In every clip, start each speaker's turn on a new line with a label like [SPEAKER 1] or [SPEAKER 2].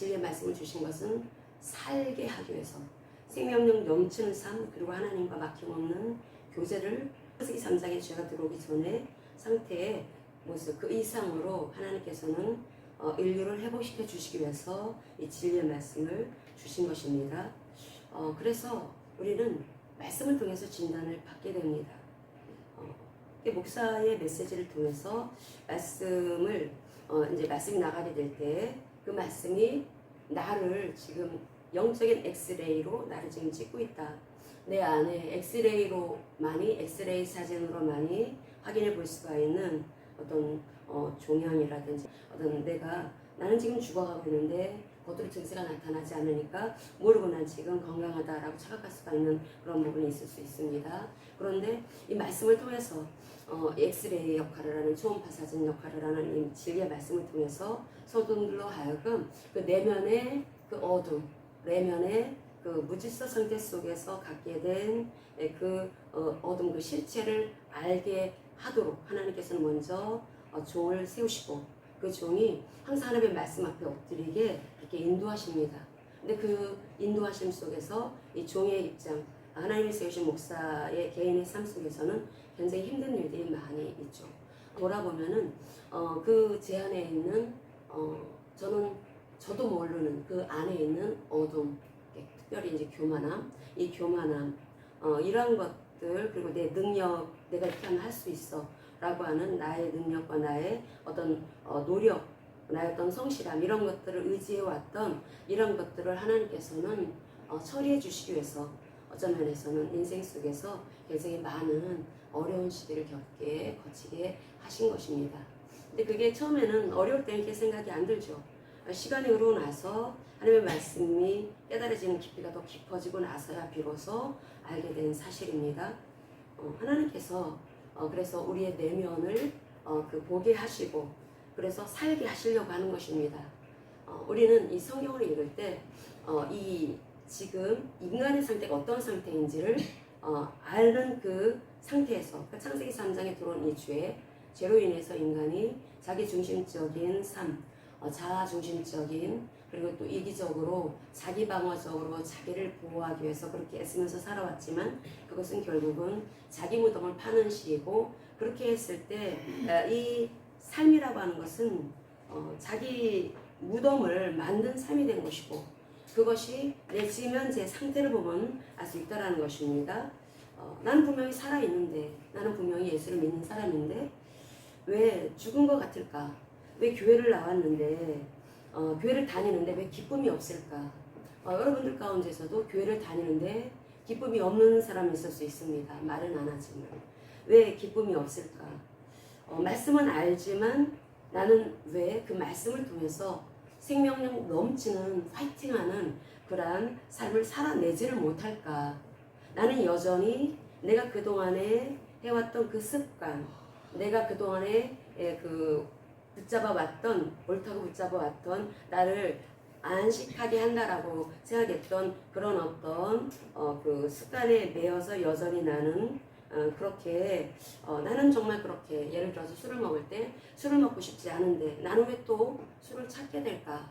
[SPEAKER 1] 진리의 말씀을 주신 것은 살게 하기 위해서 생명력 넘치는 삶, 그리고 하나님과 막힘없는 교제를 창세기 3장에 죄가 들어오기 전에 상태의 모습 그 이상으로 하나님께서는 인류를 회복시켜 주시기 위해서 이 진리의 말씀을 주신 것입니다. 그래서 우리는 말씀을 통해서 진단을 받게 됩니다. 목사의 메시지를 통해서 말씀을 이제 말씀이 나가게 될 때 그 말씀이 나를 지금 영적인 엑스레이로 나를 지금 찍고 있다. 내 안에 엑스레이 사진으로만이 확인해 볼 수가 있는 어떤 종양이라든지 어떤 나는 지금 죽어가고 있는데 겉으로 증세가 나타나지 않으니까 모르고 난 지금 건강하다라고 착각할 수가 있는 그런 부분이 있을 수 있습니다. 그런데 이 말씀을 통해서 엑스레이 역할을 하는 초음파 사진 역할을 하는 이 진리의 말씀을 통해서 성도들로 하여금 그 내면의 그 어둠, 내면의 그 무질서 상태 속에서 갖게 된 그 어둠, 그 실체를 알게 하도록 하나님께서는 먼저 종을 세우시고 그 종이 항상 하나님의 말씀 앞에 엎드리게 이렇게 인도하십니다. 근데 그 인도하심 속에서 이 종의 입장, 하나님이 세우신 목사의 개인의 삶 속에서는 굉장히 힘든 일들이 많이 있죠. 돌아보면은 그 제 안에 있는 저도 모르는 그 안에 있는 어둠, 특별히 이제 교만함, 이 교만함, 이러한 것들, 그리고 내 능력, 내가 이렇게 하면 할 수 있어 라고 하는 나의 능력과 나의 어떤 노력, 나의 어떤 성실함, 이런 것들을 의지해왔던 이런 것들을 하나님께서는 처리해 주시기 위해서 어떤 면에서는 인생 속에서 굉장히 많은 어려운 시기를 거치게 하신 것입니다. 근데 그게 처음에는 어려울 때는 이렇게 생각이 안 들죠. 시간이 흐르고 나서 하나님의 말씀이 깨달아지는 깊이가 더 깊어지고 나서야 비로소 알게 된 사실입니다. 하나님께서 그래서 우리의 내면을 보게 하시고 그래서 살게 하시려고 하는 것입니다. 우리는 이 성경을 읽을 때 이 지금 인간의 상태가 어떤 상태인지를 아는 그 상태에서 창세기 3장에 들어온 이 죄로 인해서 인간이 자기 중심적인 삶, 자아 중심적인, 그리고 또 이기적으로 자기 방어적으로 자기를 보호하기 위해서 그렇게 애쓰면서 살아왔지만 그것은 결국은 자기 무덤을 파는 시이고, 그렇게 했을 때 이 삶이라고 하는 것은 자기 무덤을 만든 삶이 된 것이고, 그것이 내 지금 현재 상태를 보면 알 수 있다는 것입니다. 나는 분명히 살아있는데, 나는 분명히 예수를 믿는 사람인데 왜 죽은 것 같을까? 왜 교회를 나왔는데 교회를 다니는데 왜 기쁨이 없을까? 여러분들 가운데서도 교회를 다니는데 기쁨이 없는 사람이 있을 수 있습니다. 말은 안 하지만 왜 기쁨이 없을까? 말씀은 알지만 나는 왜 그 말씀을 통해서 생명력 넘치는 파이팅하는 그러한 삶을 살아내지를 못할까? 나는 여전히 내가 그동안에 해왔던 그 습관, 내가 그동안에 옳다고 붙잡아왔던 나를 안식하게 한다라고 생각했던 그런 어떤 그 습관에 매여서 여전히 나는 그렇게 나는 정말 그렇게, 예를 들어서 술을 먹을 때 술을 먹고 싶지 않은데 나는 왜 또 술을 찾게 될까?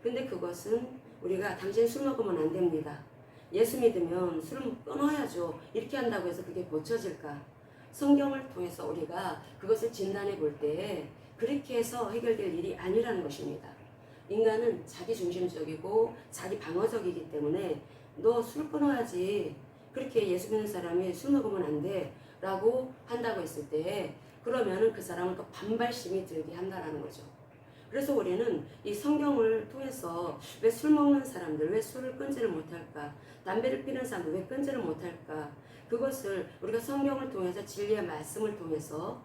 [SPEAKER 1] 근데 그것은 우리가 당신 술 먹으면 안 됩니다. 예수 믿으면 술을 끊어야죠. 이렇게 한다고 해서 그게 고쳐질까? 성경을 통해서 우리가 그것을 진단해 볼 때 그렇게 해서 해결될 일이 아니라는 것입니다. 인간은 자기 중심적이고 자기 방어적이기 때문에 너 술 끊어야지, 그렇게 예수 믿는 사람이 술 먹으면 안 돼 라고 한다고 했을 때 그러면은 그 사람은 또 반발심이 들게 한다라는 거죠. 그래서 우리는 이 성경을 통해서 왜 술 먹는 사람들, 왜 술을 끊지를 못할까? 담배를 피는 사람들 왜 끊지를 못할까? 그것을 우리가 성경을 통해서 진리의 말씀을 통해서,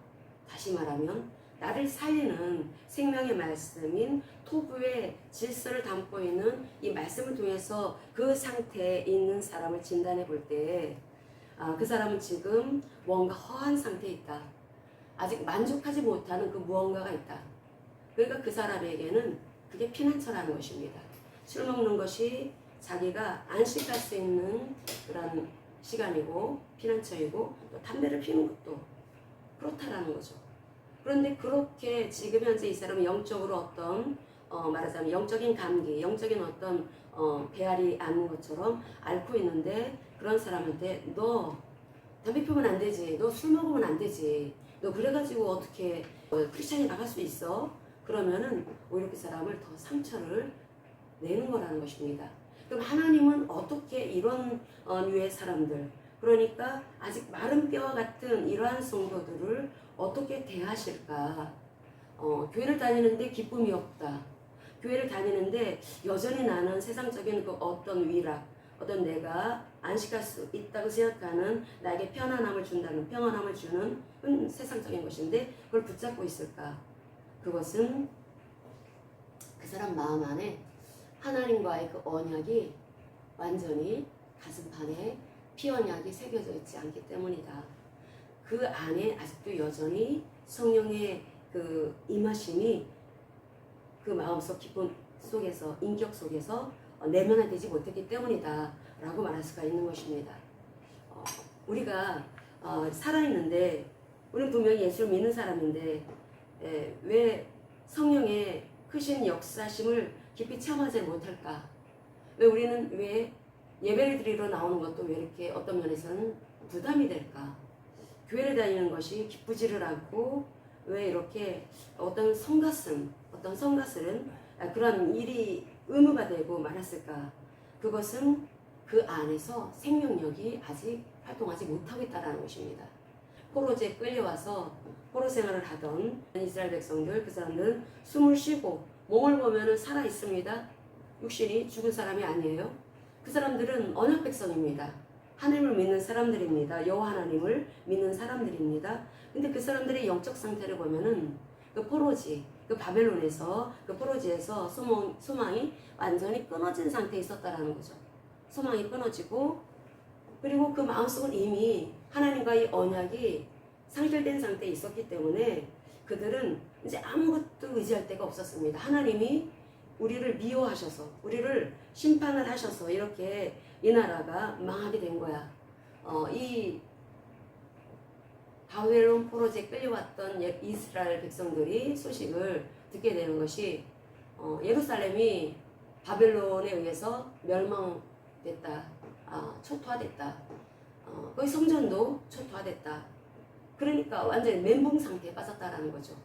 [SPEAKER 1] 다시 말하면 나를 살리는 생명의 말씀인 토부의 질서를 담고 있는 이 말씀을 통해서 그 상태에 있는 사람을 진단해 볼 때 그 사람은 지금 뭔가 허한 상태에 있다. 아직 만족하지 못하는 그 무언가가 있다. 그러니까 그 사람에게는 그게 피난처라는 것입니다. 술 먹는 것이 자기가 안식할 수 있는 그런 시간이고 피난처이고, 또 담배를 피우는 것도 그렇다라는 거죠. 그런데 그렇게 지금 현재 이 사람은 영적으로 어떤 말하자면 영적인 감기, 영적인 어떤 배앓이 앓는 것처럼 앓고 있는데 그런 사람한테 너 담배 피우면 안 되지, 너 술 먹으면 안 되지, 너 그래가지고 어떻게 크리스찬이 나갈 수 있어? 그러면은 오히려 그 사람을 더 상처를 내는 거라는 것입니다. 그럼 하나님은 어떻게 이런 류의 사람들, 그러니까 아직 마른 뼈와 같은 이러한 성도들을 어떻게 대하실까? 교회를 다니는데 기쁨이 없다. 교회를 다니는데 여전히 나는 세상적인 그 어떤 위락, 어떤 내가 안식할 수 있다고 생각하는 나에게 편안함을 준다는, 평안함을 주는 세상적인 것인데 그걸 붙잡고 있을까? 그것은 그 사람 마음 안에 하나님과의 그 언약이 완전히 가슴판에 피 언약이 새겨져 있지 않기 때문이다. 그 안에 아직도 여전히 성령의 그 임하심이 그 마음속 기쁨 속에서, 인격 속에서 내면화되지 못했기 때문이다 라고 말할 수가 있는 것입니다. 우리가 살아있는데 우리는 분명히 예수를 믿는 사람인데 왜 성령의 크신 역사심을 깊이 체험하지 못할까? 왜 우리는 왜 예배를 드리러 나오는 것도 왜 이렇게 어떤 면에서는 부담이 될까? 교회를 다니는 것이 기쁘지를 않고 왜 이렇게 어떤 성가슴, 어떤 성가슬은 그런 일이 의무가 되고 말았을까? 그것은 그 안에서 생명력이 아직 활동하지 못하고 있다는 것입니다. 포로제에 끌려와서 포로 생활을 하던 이스라엘 백성들, 그 사람들은 숨을 쉬고 몸을 보면 살아 있습니다. 육신이 죽은 사람이 아니에요. 그 사람들은 언약 백성입니다. 하나님을 믿는 사람들입니다. 여호와 하나님을 믿는 사람들입니다. 근데 그 사람들의 영적 상태를 보면은 그 포로지, 그 바벨론에서 그 포로지에서 소망이 완전히 끊어진 상태에 있었다라는 거죠. 소망이 끊어지고 그리고 그 마음속은 이미 하나님과의 언약이 상실된 상태에 있었기 때문에 그들은 이제 아무것도 의지할 데가 없었습니다. 하나님이 우리를 미워하셔서 우리를 심판을 하셔서 이렇게 이 나라가 망하게 된 거야. 이 바벨론 포로제에 끌려왔던 이스라엘 백성들이 소식을 듣게 되는 것이 예루살렘이 바벨론에 의해서 멸망됐다. 초토화됐다. 거기 성전도 초토화됐다. 그러니까 완전히 멘붕 상태에 빠졌다라는 거죠.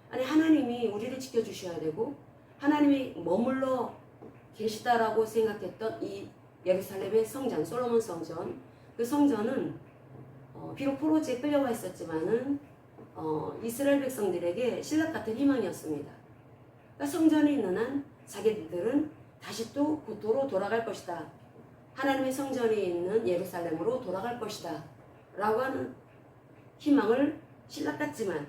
[SPEAKER 1] 아니 하나님이 우리를 지켜주셔야 되고 하나님이 머물러 계시다라고 생각했던 이 예루살렘의 성전, 솔로몬 성전, 그 성전은 비록 포로지에 끌려와 있었지만은 이스라엘 백성들에게 신락 같은 희망이었습니다. 그러니까 성전이 있는 한 자기들은 다시 또 고토로 돌아갈 것이다. 하나님의 성전이 있는 예루살렘으로 돌아갈 것이다. 라고 하는 희망을 신락 같지만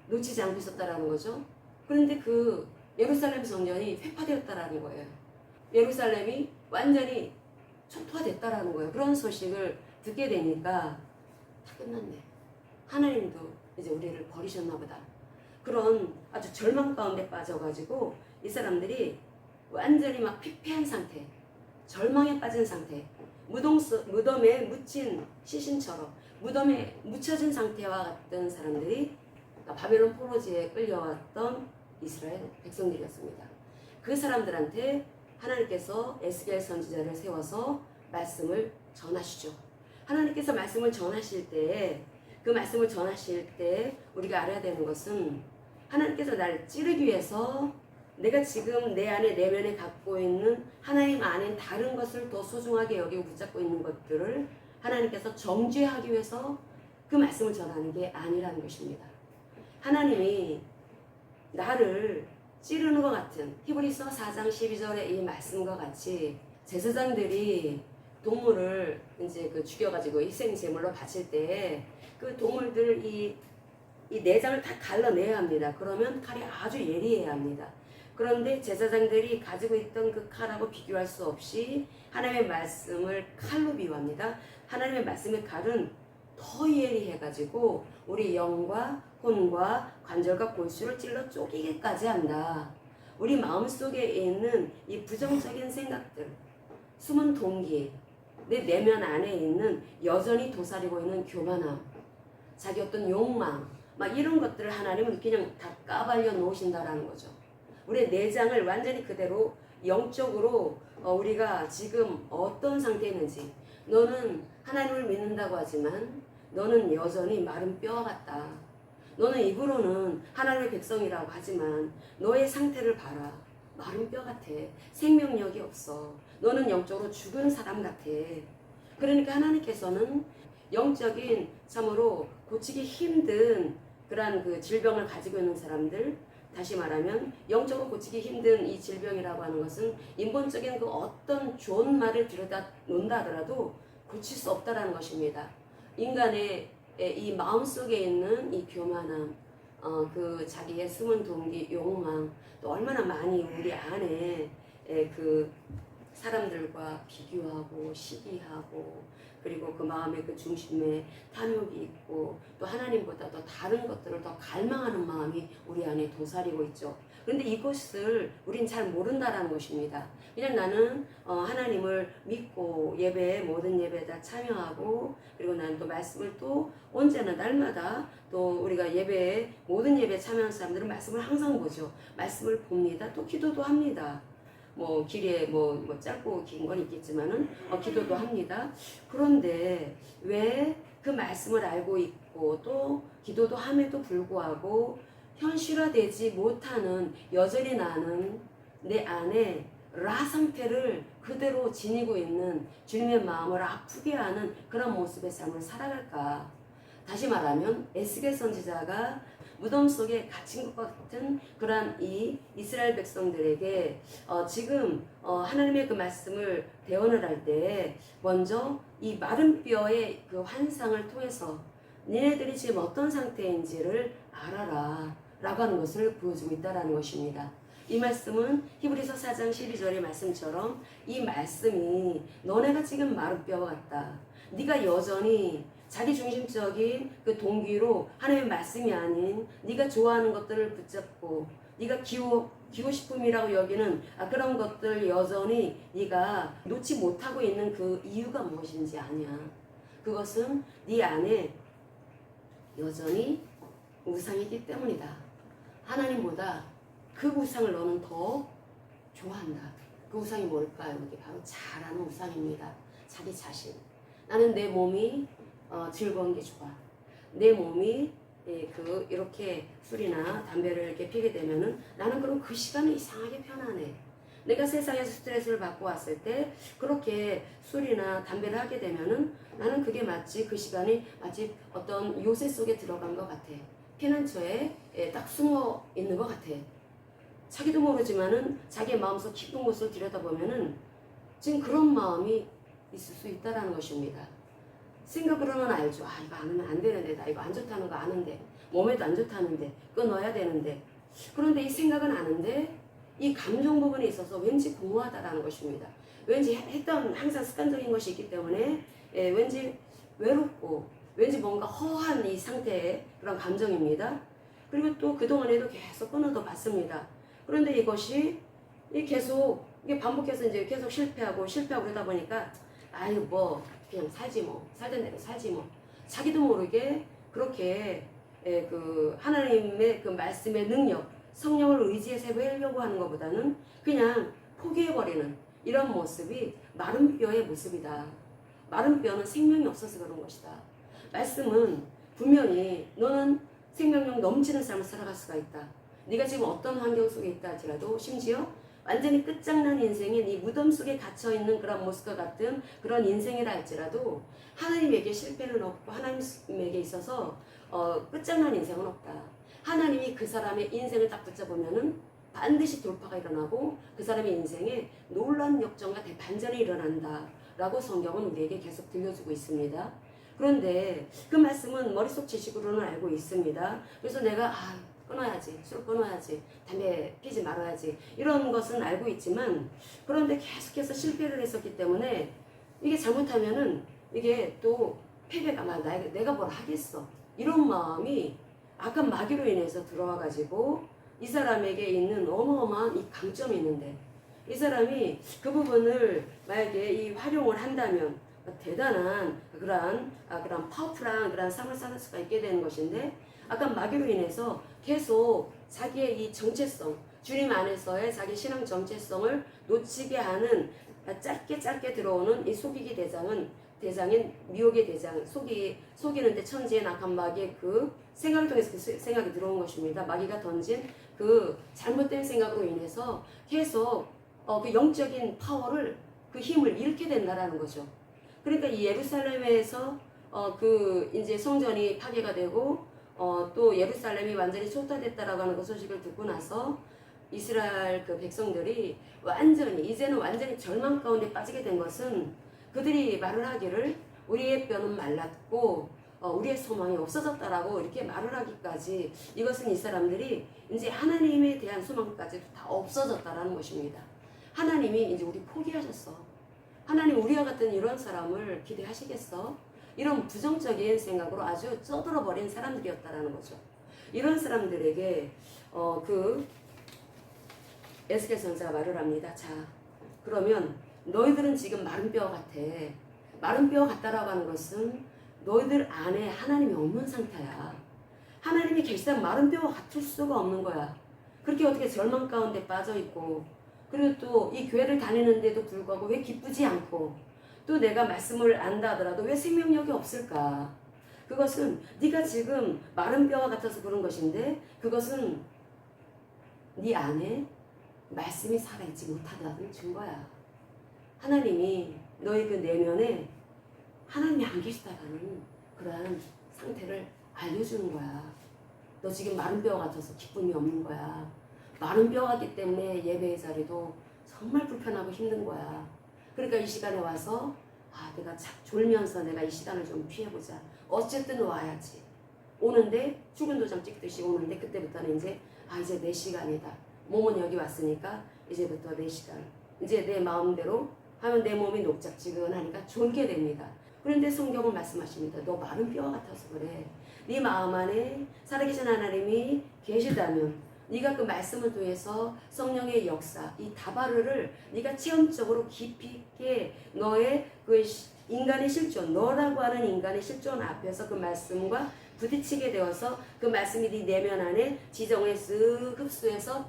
[SPEAKER 1] 놓치지 않고 있었다라는 거죠. 그런데 그 예루살렘 성전이 회파되었다라는 거예요. 예루살렘이 완전히 초토화됐다라는 거예요. 그런 소식을 듣게 되니까 다 끝났네. 하나님도 이제 우리를 버리셨나 보다. 그런 아주 절망 가운데 빠져가지고 이 사람들이 완전히 막 피폐한 상태, 절망에 빠진 상태, 무덤에 묻힌 시신처럼 무덤에 묻혀진 상태와 같은 사람들이 바벨론 포로지에 끌려왔던 이스라엘 백성들이었습니다. 그 사람들한테 하나님께서 에스겔 선지자를 세워서 말씀을 전하시죠. 하나님께서 말씀을 전하실 때, 그 말씀을 전하실 때 우리가 알아야 되는 것은 하나님께서 나를 찌르기 위해서 내가 지금 내 안에 내면에 갖고 있는 하나님 안에 다른 것을 더 소중하게 여기고 붙잡고 있는 것들을 하나님께서 정죄하기 위해서 그 말씀을 전하는 게 아니라는 것입니다. 하나님이 나를 찌르는 것 같은 히브리서 4장 12절의 이 말씀과 같이 제사장들이 동물을 이제 죽여가지고 희생 제물로 바칠 때 그 동물들 이 내장을 다 갈라내야 합니다. 그러면 칼이 아주 예리해야 합니다. 그런데 제사장들이 가지고 있던 그 칼하고 비교할 수 없이 하나님의 말씀을 칼로 비유합니다. 하나님의 말씀의 칼은 더 예리해가지고 우리 영과 혼과 관절과 골수를 찔러 쪼개기까지 한다. 우리 마음속에 있는 이 부정적인 생각들, 숨은 동기, 내 내면 안에 있는 여전히 도사리고 있는 교만함, 자기 어떤 욕망, 막 이런 것들을 하나님은 그냥 다 까발려 놓으신다라는 거죠. 우리의 내장을 완전히 그대로 영적으로 우리가 지금 어떤 상태에 있는지, 너는 하나님을 믿는다고 하지만 너는 여전히 마른 뼈 같다. 너는 입으로는 하나님의 백성이라고 하지만 너의 상태를 봐라. 마른 뼈 같아. 생명력이 없어. 너는 영적으로 죽은 사람 같아. 그러니까 하나님께서는 영적인 참으로 고치기 힘든 그러한 그 질병을 가지고 있는 사람들, 다시 말하면 영적으로 고치기 힘든 이 질병이라고 하는 것은 인본적인 그 어떤 좋은 말을 들여다 놓는다 하더라도 고칠 수 없다라는 것입니다. 인간의 이 마음속에 있는 이 교만함, 그 자기의 숨은 동기, 욕망, 또 얼마나 많이 우리 안에 그 사람들과 비교하고 시기하고, 그리고 그 마음의 그 중심에 탐욕이 있고, 또 하나님보다 더 다른 것들을 더 갈망하는 마음이 우리 안에 도사리고 있죠. 그런데 이것을 우린 잘 모른다라는 것입니다. 그냥 나는 하나님을 믿고 예배에, 모든 예배에 다 참여하고, 그리고 나는 또 말씀을 또 언제나 날마다 또 우리가 예배에, 모든 예배에 참여하는 사람들은 말씀을 항상 보죠. 말씀을 봅니다. 또 기도도 합니다. 뭐 길에 뭐 짧고 긴 건 있겠지만은 기도도 합니다. 그런데 왜 그 말씀을 알고 있고 또 기도도 함에도 불구하고 현실화되지 못하는, 여전히 나는 내 안에 라 상태를 그대로 지니고 있는, 주님의 마음을 아프게 하는 그런 모습의 삶을 살아갈까? 다시 말하면 에스겔 선지자가 무덤 속에 갇힌 것 같은 그러한 이 이스라엘 백성들에게 지금 하나님의 그 말씀을 대언을 할 때 먼저 이 마른 뼈의 그 환상을 통해서 니네들이 지금 어떤 상태인지를 알아라 라고 하는 것을 보여주고 있다는 것입니다. 이 말씀은 히브리서 4장 12절의 말씀처럼 이 말씀이 너네가 지금 마른 뼈 같다. 네가 여전히 자기중심적인 그 동기로 하나님의 말씀이 아닌 네가 좋아하는 것들을 붙잡고 네가 기호식품이라고 여기는 그런 것들 여전히 네가 놓지 못하고 있는 그 이유가 무엇인지 아냐. 그것은 네 안에 여전히 우상이기 때문이다. 하나님보다 그 우상을 너는 더 좋아한다. 그 우상이 뭘까요? 이게 바로 잘하는 우상입니다. 자기 자신. 나는 내 몸이 즐거운 게 좋아. 내 몸이 이렇게 술이나 담배를 이렇게 피게 되면은 나는 그럼 그 시간은 이상하게 편안해. 내가 세상에서 스트레스를 받고 왔을 때 그렇게 술이나 담배를 하게 되면은 나는 그게 마치 그 시간이 마치 어떤 요새 속에 들어간 것 같아. 피난처에 딱 숨어 있는 것 같아. 자기도 모르지만은 자기의 마음속 깊은 곳을 들여다보면은 지금 그런 마음이 있을 수 있다라는 것입니다. 생각으로는 알죠. 이거 안 하면 안 되는데, 나 이거 안 좋다는 거 아는데, 몸에도 안 좋다는데, 끊어야 되는데. 그런데 이 생각은 아는데 이 감정 부분에 있어서 왠지 공허하다라는 것입니다. 왠지 했던 항상 습관적인 것이 있기 때문에 왠지 외롭고 왠지 뭔가 허한 이 상태의 그런 감정입니다. 그리고 또 그동안에도 계속 끊어도 봤습니다. 그런데 이것이 계속 이게 반복해서 이제 계속 실패하고 그러다 보니까 그냥 살지 뭐, 살던 대로 살지 뭐. 자기도 모르게 그렇게 그 하나님의 그 말씀의 능력, 성령을 의지해서 해보려고 하는 것보다는 그냥 포기해버리는 이런 모습이 마른 뼈의 모습이다. 마른 뼈는 생명이 없어서 그런 것이다. 말씀은 분명히 너는 생명력 넘치는 삶을 살아갈 수가 있다. 네가 지금 어떤 환경 속에 있다 할지라도, 심지어 완전히 끝장난 인생인 이 무덤 속에 갇혀있는 그런 모습과 같은 그런 인생이라 할지라도 하나님에게 실패는 없고 하나님에게 있어서 끝장난 인생은 없다. 하나님이 그 사람의 인생을 딱 붙잡으면은 반드시 돌파가 일어나고 그 사람의 인생에 놀라운 역전과 대반전이 일어난다 라고 성경은 우리에게 계속 들려주고 있습니다. 그런데 그 말씀은 머릿속 지식으로는 알고 있습니다. 그래서 내가 끊어야지, 술 끊어야지, 담배 피지 말아야지, 이런 것은 알고 있지만, 그런데 계속해서 실패를 했었기 때문에 이게 잘못하면은 이게 또 패배가 내가 뭘 하겠어, 이런 마음이 악한 마귀로 인해서 들어와 가지고 이 사람에게 있는 어마어마한 이 강점이 있는데, 이 사람이 그 부분을 만약에 이 활용을 한다면 대단한 그런 파워풀한 그런 삶을 살 수가 있게 되는 것인데, 아까 마귀로 인해서 계속 자기의 이 정체성, 주님 안에서의 자기 신앙 정체성을 놓치게 하는 짧게 들어오는 이 속이기 대장인 미혹의 대장, 속이는데 천지의 악한 마귀의 그 생각을 통해서 그 생각이 들어온 것입니다. 마귀가 던진 그 잘못된 생각으로 인해서 계속 그 영적인 파워를, 그 힘을 잃게 된다라는 거죠. 그러니까 이 예루살렘에서 그 이제 성전이 파괴가 되고 또 예루살렘이 완전히 초토화됐다라고 하는 그 소식을 듣고 나서 이스라엘 그 백성들이 이제는 완전히 절망 가운데 빠지게 된 것은, 그들이 말을 하기를 우리의 뼈는 말랐고 우리의 소망이 없어졌다라고 이렇게 말을 하기까지, 이것은 이 사람들이 이제 하나님에 대한 소망까지도 다 없어졌다라는 것입니다. 하나님이 이제 우리 포기하셨어. 하나님 우리와 같은 이런 사람을 기대하시겠어? 이런 부정적인 생각으로 아주 쩌들어버린 사람들이었다라는 거죠. 이런 사람들에게 그 에스겔 선지자가 말을 합니다. 자, 그러면 너희들은 지금 마른 뼈 같아. 마른 뼈 같다라고 하는 것은 너희들 안에 하나님이 없는 상태야. 하나님이 계시다면 마른 뼈와 같을 수가 없는 거야. 그렇게 어떻게 절망 가운데 빠져있고, 그리고 또 이 교회를 다니는데도 불구하고 왜 기쁘지 않고, 또 내가 말씀을 안다 하더라도 왜 생명력이 없을까? 그것은 네가 지금 마른 뼈와 같아서 그런 것인데, 그것은 네 안에 말씀이 살아있지 못하다는 증거야. 하나님이 너희 그 내면에 하나님이 안 계시다라는 그러한 상태를 알려주는 거야. 너 지금 마른 뼈 같아서 기쁨이 없는 거야. 마른 뼈 같기 때문에 예배의 자리도 정말 불편하고 힘든 거야. 그러니까 이 시간에 와서 내가 졸면서 내가 이 시간을 좀 피해보자. 어쨌든 와야지. 오는데 죽은 도장 찍듯이 오는데, 그때부터는 이제 이제 내 시간이다. 몸은 여기 왔으니까 이제부터 내 시간. 이제 내 마음대로 하면 내 몸이 녹작지근하니까 졸게 됩니다. 그런데 성경은 말씀하십니다. 너 마른 뼈 같아서 그래. 네 마음 안에 살아계신 하나님이 계시다면, 네가 그 말씀을 통해서 성령의 역사, 이 다바르를 네가 체험적으로 깊이 있게 너의 그 인간의 실존, 너라고 하는 인간의 실존 앞에서 그 말씀과 부딪히게 되어서 그 말씀이 네 내면 안에 지정에 쓱 흡수해서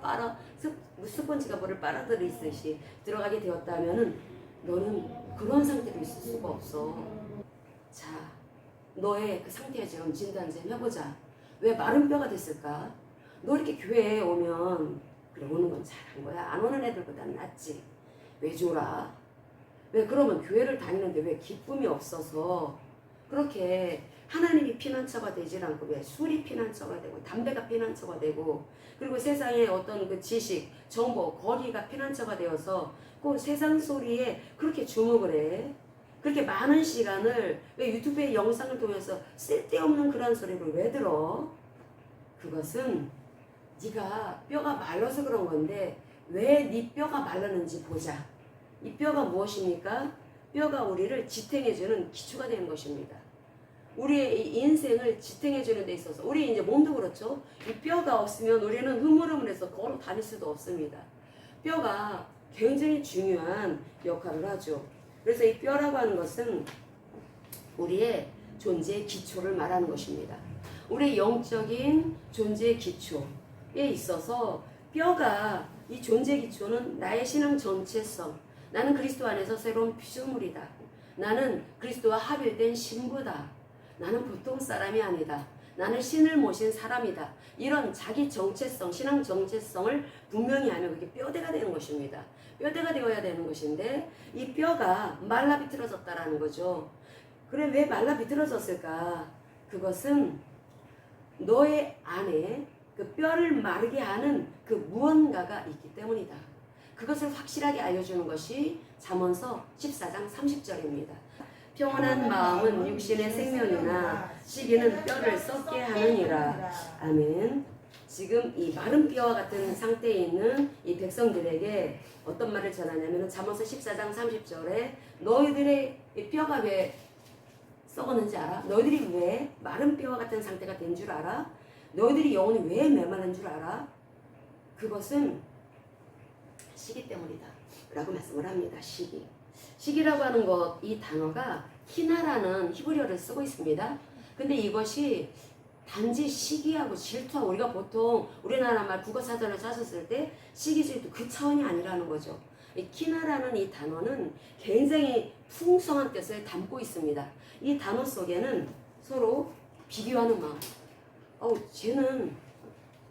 [SPEAKER 1] 스펀지가 물을 빨아들이듯이 들어가게 되었다면은 너는 그런 상태로 있을 수가 없어. 자, 너의 그 상태에 지금 진단 좀 해보자. 왜 마른 뼈가 됐을까? 너 이렇게 교회에 오면, 그래, 오는 건 잘한 거야. 안 오는 애들보다는 낫지. 왜 졸아? 왜 그러면 교회를 다니는데 왜 기쁨이 없어서 그렇게 하나님이 피난처가 되질 않고 왜 술이 피난처가 되고 담배가 피난처가 되고, 그리고 세상의 어떤 그 지식, 정보, 거리가 피난처가 되어서 그 세상 소리에 그렇게 주목을 해. 그렇게 많은 시간을 왜 유튜브의 영상을 통해서 쓸데없는 그런 소리를 왜 들어? 그것은 네가 뼈가 말라서 그런 건데, 왜 네 뼈가 말랐는지 보자. 이 뼈가 무엇입니까? 뼈가 우리를 지탱해주는 기초가 되는 것입니다. 우리의 이 인생을 지탱해주는 데 있어서, 우리 이제 몸도 그렇죠. 이 뼈가 없으면 우리는 흐물흐물해서 걸어 다닐 수도 없습니다. 뼈가 굉장히 중요한 역할을 하죠. 그래서 이 뼈라고 하는 것은 우리의 존재의 기초를 말하는 것입니다. 우리의 영적인 존재의 기초에 있어서 뼈가, 이 존재 기초는 나의 신앙 전체성, 나는 그리스도 안에서 새로운 피조물이다. 나는 그리스도와 합일된 신부다. 나는 보통 사람이 아니다. 나는 신을 모신 사람이다. 이런 자기 정체성, 신앙 정체성을 분명히 하면 그게 뼈대가 되는 것입니다. 뼈대가 되어야 되는 것인데, 이 뼈가 말라 비틀어졌다라는 거죠. 그래, 왜 말라 비틀어졌을까? 그것은 너의 안에 그 뼈를 마르게 하는 그 무언가가 있기 때문이다. 그것을 확실하게 알려주는 것이 잠언서 14장 30절입니다. 평온한 마음은 육신의 생명이나 시기는 뼈를 썩게 하느니라. 아멘. 지금 이 마른 뼈와 같은 상태에 있는 이 백성들에게 어떤 말을 전하냐면, 잠언서 14장 30절에 너희들의 뼈가 왜 썩었는지 알아? 너희들이 왜 마른 뼈와 같은 상태가 된 줄 알아? 너희들이 영혼이 왜 메마른 줄 알아? 그것은 시기 때문이다 라고 말씀을 합니다. 시기라고 하는 것, 이 단어가 키나라는 히브리어를 쓰고 있습니다. 근데 이것이 단지 시기하고 질투하고 우리가 보통 우리나라 말 국어사전을 찾았을 때 시기 질투 그 차원이 아니라는 거죠. 이 키나라는 이 단어는 굉장히 풍성한 뜻을 담고 있습니다. 이 단어 속에는 서로 비교하는 마음. 쟤는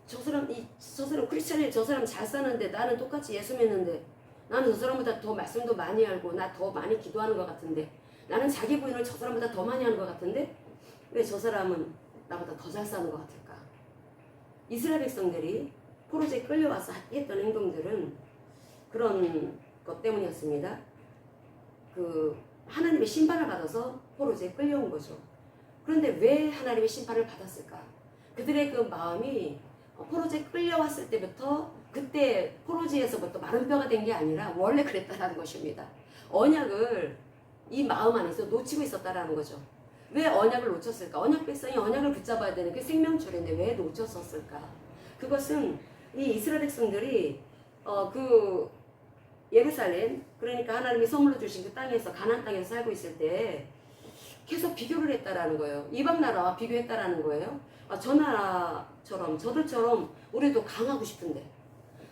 [SPEAKER 1] 저 사람 크리스찬이 저 사람 잘 사는데 나는 똑같이 예수 믿는데 나는 저 사람보다 더 말씀도 많이 알고 나 더 많이 기도하는 것 같은데 나는 자기 부인을 저 사람보다 더 많이 하는 것 같은데 왜 저 사람은 나보다 더 잘 사는 것 같을까? 이스라엘 백성들이 포로제에 끌려와서 했던 행동들은 그런 것 때문이었습니다. 그 하나님의 심판을 받아서 포로제에 끌려온 거죠. 그런데 왜 하나님의 심판을 받았을까? 그들의 그 마음이 포로제에 끌려왔을 때부터 그때 포로지에서부터 마른 뼈가 된 게 아니라 원래 그랬다라는 것입니다. 언약을 이 마음 안에서 놓치고 있었다라는 거죠. 왜 언약을 놓쳤을까? 언약 백성이 언약을 붙잡아야 되는 게 생명줄인데 왜 놓쳤었을까? 그것은 이 이스라엘 백성들이 그 예루살렘 그러니까 하나님이 선물로 주신 그 땅에서 가나안 땅에서 살고 있을 때 계속 비교를 했다라는 거예요. 이방 나라와 비교했다라는 거예요. 저 나라처럼 저들처럼 우리도 강하고 싶은데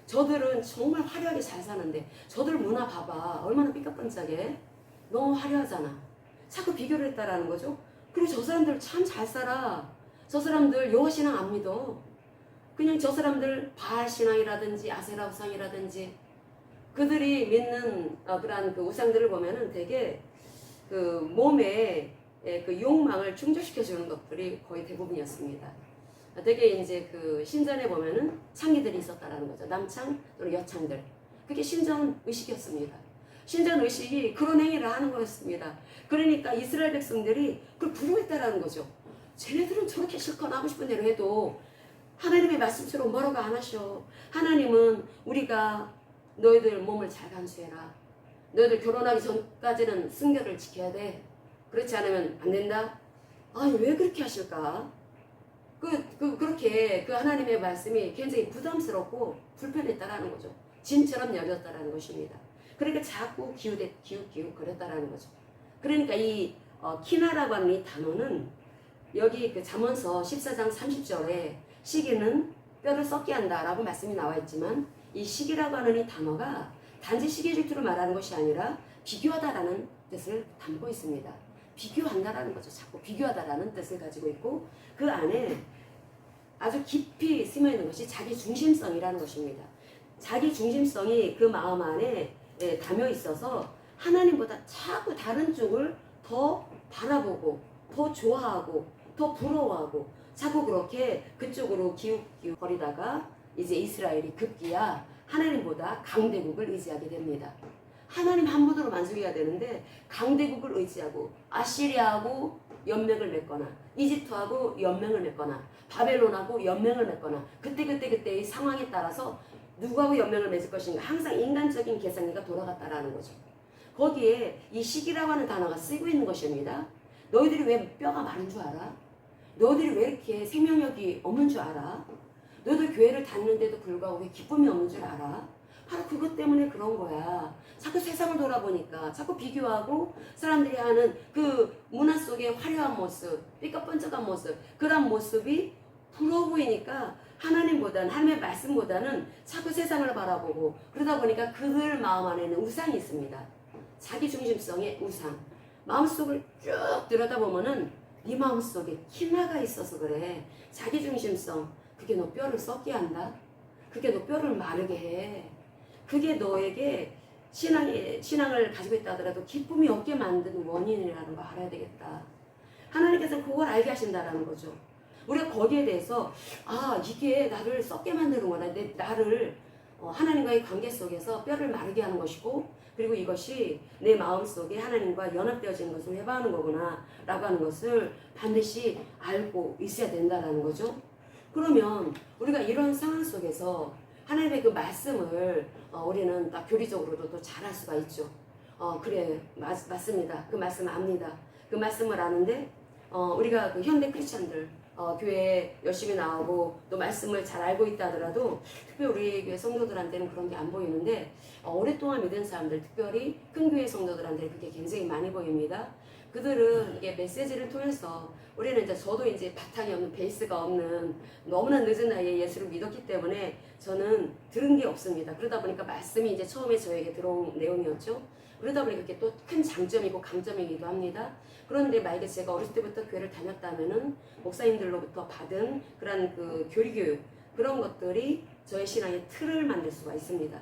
[SPEAKER 1] 저들은 정말 화려하게 잘 사는데 저들 문화 봐봐 얼마나 삐까뻔쩍해 너무 화려하잖아. 자꾸 비교를 했다라는 거죠. 그리고 저 사람들 참 잘 살아. 저 사람들 여호와 신앙 안 믿어. 그냥 저 사람들 바알 신앙이라든지 아세라 우상이라든지 그들이 믿는 그러한 그 우상들을 보면은 되게 그 몸에 그 욕망을 충족시켜 주는 것들이 거의 대부분이었습니다. 되게 이제 그 신전에 보면은 창기들이 있었다라는 거죠. 남창 또는 여창들. 그게 신전 의식이었습니다. 신전 의식이 그런 행위를 하는 거였습니다. 그러니까 이스라엘 백성들이 그걸 부러워했다라는 거죠. 쟤네들은 저렇게 실컷 하고 싶은 대로 해도 하나님의 말씀처럼 뭐라고 안 하셔. 하나님은 우리가 너희들 몸을 잘 간수해라. 너희들 결혼하기 전까지는 순결을 지켜야 돼. 그렇지 않으면 안 된다. 아니 왜 그렇게 하실까? 그렇게 그 하나님의 말씀이 굉장히 부담스럽고 불편했다라는 거죠. 짐처럼 여겼다라는 것입니다. 그러니까 자꾸 기웃 거렸다라는 거죠. 그러니까 이 키나라고 하는 이 단어는 여기 그 잠언서 14장 30절에 시기는 뼈를 썩게 한다라고 말씀이 나와 있지만 이 시기라고 하는 이 단어가 단지 시기 질투를 말하는 것이 아니라 비교하다라는 뜻을 담고 있습니다. 비교한다라는 거죠. 자꾸 비교하다라는 뜻을 가지고 있고 그 안에 아주 깊이 스며 있는 것이 자기 중심성이라는 것입니다. 자기 중심성이 그 마음 안에 담여 있어서 하나님보다 자꾸 다른 쪽을 더 바라보고 더 좋아하고 더 부러워하고 자꾸 그렇게 그쪽으로 기웃거리다가 이제 이스라엘이 급기야 하나님보다 강대국을 의지하게 됩니다. 하나님 한 분으로 만족해야 되는데 강대국을 의지하고 아시리아하고 연맹을 맺거나 이집트하고 연맹을 맺거나 바벨론하고 연맹을 맺거나 그때의 상황에 따라서 누구하고 연맹을 맺을 것인가 항상 인간적인 계산기가 돌아갔다라는 거죠. 거기에 이 시기라고 하는 단어가 쓰이고 있는 것입니다. 너희들이 왜 뼈가 마른 줄 알아? 너희들이 왜 이렇게 생명력이 없는 줄 알아? 너희들 교회를 다니는데도 불구하고 왜 기쁨이 없는 줄 알아? 바로 그것 때문에 그런 거야. 자꾸 세상을 돌아보니까 자꾸 비교하고 사람들이 하는 그 문화 속의 화려한 모습, 삐까뻔쩍한 모습, 그런 모습이 부러워 보이니까 하나님의 말씀보다는 자꾸 세상을 바라보고 그러다 보니까 그들 마음 안에는 우상이 있습니다. 자기중심성의 우상. 마음속을 쭉 들여다보면은 네 마음속에 키나가 있어서 그래. 자기중심성. 그게 너 뼈를 썩게 한다. 그게 너 뼈를 마르게 해. 그게 너에게 신앙을 가지고 있다 하더라도 기쁨이 없게 만드는 원인이라는 거 알아야 되겠다. 하나님께서는 그걸 알게 하신다라는 거죠. 우리가 거기에 대해서 이게 나를 썩게 만드는 거다. 나를 하나님과의 관계 속에서 뼈를 마르게 하는 것이고 그리고 이것이 내 마음속에 하나님과 연합되어지는 것을 회방하는 거구나 라고 하는 것을 반드시 알고 있어야 된다라는 거죠. 그러면 우리가 이런 상황 속에서 하나님의 그 말씀을 우리는 딱 교리적으로도 또 잘할 수가 있죠. 그래 맞습니다. 그 말씀 압니다. 그 말씀을 아는데 우리가 그 현대 크리스천들 교회에 열심히 나오고 또 말씀을 잘 알고 있다 하더라도 특별히 우리 교회 성도들한테는 그런 게 안 보이는데 오랫동안 믿은 사람들, 특별히 큰 교회 성도들한테 그게 굉장히 많이 보입니다. 그들은 이게 메시지를 통해서 우리는 이제 저도 이제 바탕이 없는 베이스가 없는 너무나 늦은 나이에 예수를 믿었기 때문에 저는 들은 게 없습니다. 그러다 보니까 말씀이 이제 처음에 저에게 들어온 내용이었죠. 그러다 보니까 그게 또 큰 장점이고 강점이기도 합니다. 그런데 만약에 제가 어렸을 때부터 교회를 다녔다면은 목사님들로부터 받은 그런 그 교리교육 그런 것들이 저의 신앙의 틀을 만들 수가 있습니다.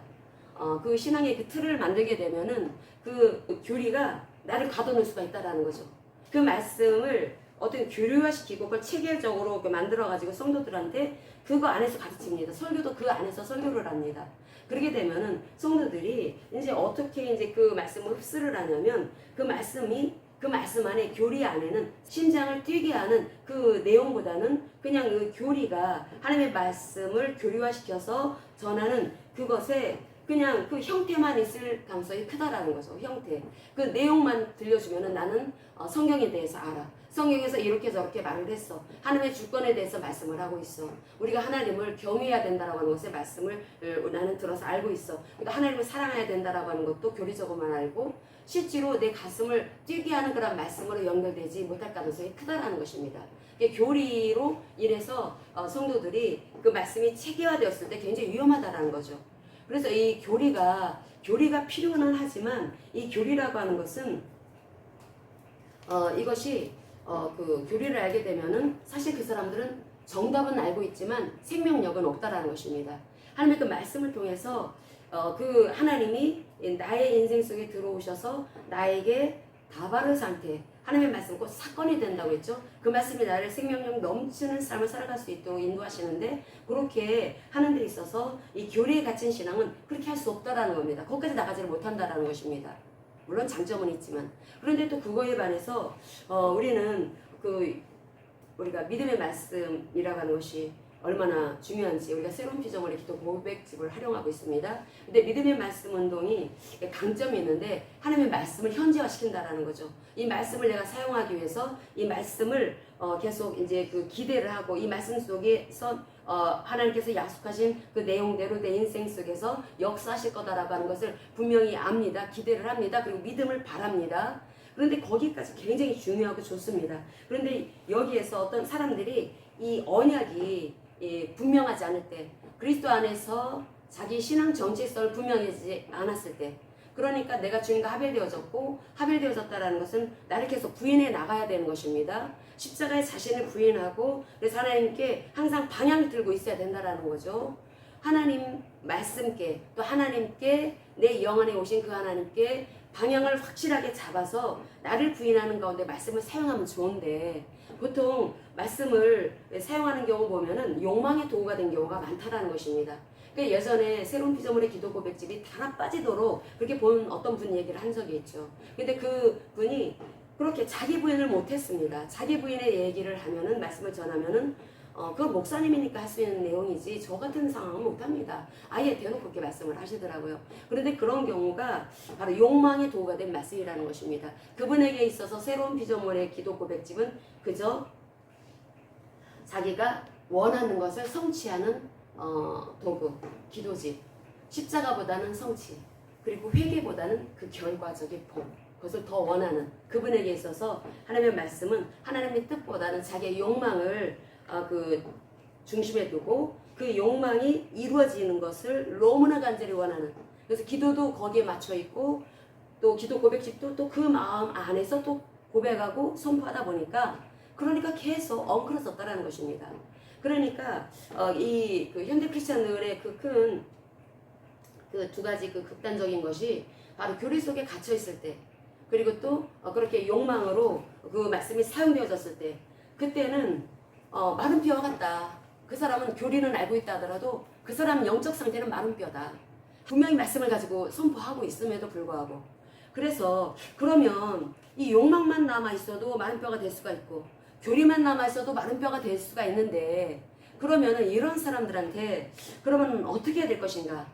[SPEAKER 1] 그 신앙의 그 틀을 만들게 되면은 그 교리가 나를 가둬놓을 수가 있다라는 거죠. 그 말씀을 어떤 교류화시키고 그걸 체계적으로 만들어가지고 성도들한테 그거 안에서 가르칩니다. 설교도 그 안에서 설교를 합니다. 그렇게 되면은 성도들이 이제 어떻게 이제 그 말씀을 흡수를 하냐면 그 말씀 안에 교리 안에는 심장을 뛰게 하는 그 내용보다는 그냥 그 교리가 하나님의 말씀을 교류화시켜서 전하는 그것에 그냥 그 형태만 있을 가능성이 크다라는 거죠. 형태. 그 내용만 들려주면은 나는 성경에 대해서 알아. 성경에서 이렇게 저렇게 말을 했어. 하나님의 주권에 대해서 말씀을 하고 있어. 우리가 하나님을 경외해야 된다라고 하는 것의 말씀을 나는 들어서 알고 있어. 그러니까 하나님을 사랑해야 된다라고 하는 것도 교리적으로만 알고 실제로 내 가슴을 뛰게 하는 그런 말씀으로 연결되지 못할 가능성이 크다라는 것입니다. 교리로 인해서 성도들이 그 말씀이 체계화되었을 때 굉장히 위험하다라는 거죠. 그래서 이 교리가 필요는 하지만 이 교리라고 하는 것은 이것이 그 교리를 알게 되면은 사실 그 사람들은 정답은 알고 있지만 생명력은 없다라는 것입니다. 하나님의 그 말씀을 통해서 그 하나님이 나의 인생 속에 들어오셔서 나에게 다바르 상태 하나님의 말씀 곧 사건이 된다고 했죠. 그 말씀이 나를 생명력 넘치는 삶을 살아갈 수 있도록 인도하시는데 그렇게 하는 데 있어서 이 교리에 갇힌 신앙은 그렇게 할 수 없다라는 겁니다. 거기까지 나가지를 못한다라는 것입니다. 물론 장점은 있지만 그런데 또 그거에 반해서 우리는 우리가 믿음의 말씀이라고 하는 것이 얼마나 중요한지 우리가 새로운 피조물의 기도 고백집을 활용하고 있습니다. 근데 믿음의 말씀 운동이 강점이 있는데 하나님의 말씀을 현재화시킨다라는 거죠. 이 말씀을 내가 사용하기 위해서 이 말씀을 계속 이제 그 기대를 하고 이 말씀 속에서 하나님께서 약속하신 그 내용대로 내 인생 속에서 역사하실 거다라고 하는 것을 분명히 압니다. 기대를 합니다. 그리고 믿음을 바랍니다. 그런데 거기까지 굉장히 중요하고 좋습니다. 그런데 여기에서 어떤 사람들이 이 언약이 분명하지 않을 때 그리스도 안에서 자기 신앙 정체성을 분명하지 않았을 때 그러니까 내가 주님과 합일되어졌고 합일되어졌다라는 것은 나를 계속 부인해 나가야 되는 것입니다. 십자가에 자신을 부인하고 그래서 하나님께 항상 방향을 들고 있어야 된다라는 거죠. 하나님 말씀께 또 하나님께 내 영 안에 오신 그 하나님께 방향을 확실하게 잡아서 나를 부인하는 가운데 말씀을 사용하면 좋은데 보통 말씀을 사용하는 경우 보면은 욕망의 도구가 된 경우가 많다라는 것입니다. 그러니까 예전에 새로운 피조물의 기도 고백집이 다 빠지도록 그렇게 본 어떤 분 얘기를 한 적이 있죠. 근데 그 분이 그렇게 자기 부인을 못했습니다. 자기 부인의 얘기를 하면은 말씀을 전하면은 그건 목사님이니까 할 수 있는 내용이지 저 같은 상황은 못합니다. 아예 대놓고 그렇게 말씀을 하시더라고요. 그런데 그런 경우가 바로 욕망의 도구가 된 말씀이라는 것입니다. 그분에게 있어서 새로운 피조물의 기도 고백집은 그저 자기가 원하는 것을 성취하는 도구, 기도집, 십자가보다는 성취, 그리고 회개보다는 그 결과적인 복, 그것을 더 원하는 그분에게 있어서 하나님의 말씀은 하나님의 뜻보다는 자기의 욕망을 그 중심에 두고 그 욕망이 이루어지는 것을 너무나 간절히 원하는 그래서 기도도 거기에 맞춰 있고 또 기도 고백집도 또 그 마음 안에서 또 고백하고 선포하다 보니까 그러니까 계속 엉클어졌다라는 것입니다. 그러니까 이 그 현대 크리스천들의 그 큰 그 두 가지 그 극단적인 것이 바로 교리 속에 갇혀 있을 때 그리고 또 그렇게 욕망으로 그 말씀이 사용되어졌을 때 그때는 마른 뼈와 같다. 그 사람은 교리는 알고 있다 하더라도 그 사람 영적 상태는 마른 뼈다. 분명히 말씀을 가지고 선포하고 있음에도 불구하고 그래서 그러면 이 욕망만 남아있어도 마른 뼈가 될 수가 있고 교리만 남아있어도 마른 뼈가 될 수가 있는데 그러면은 이런 사람들한테 그러면 어떻게 해야 될 것인가?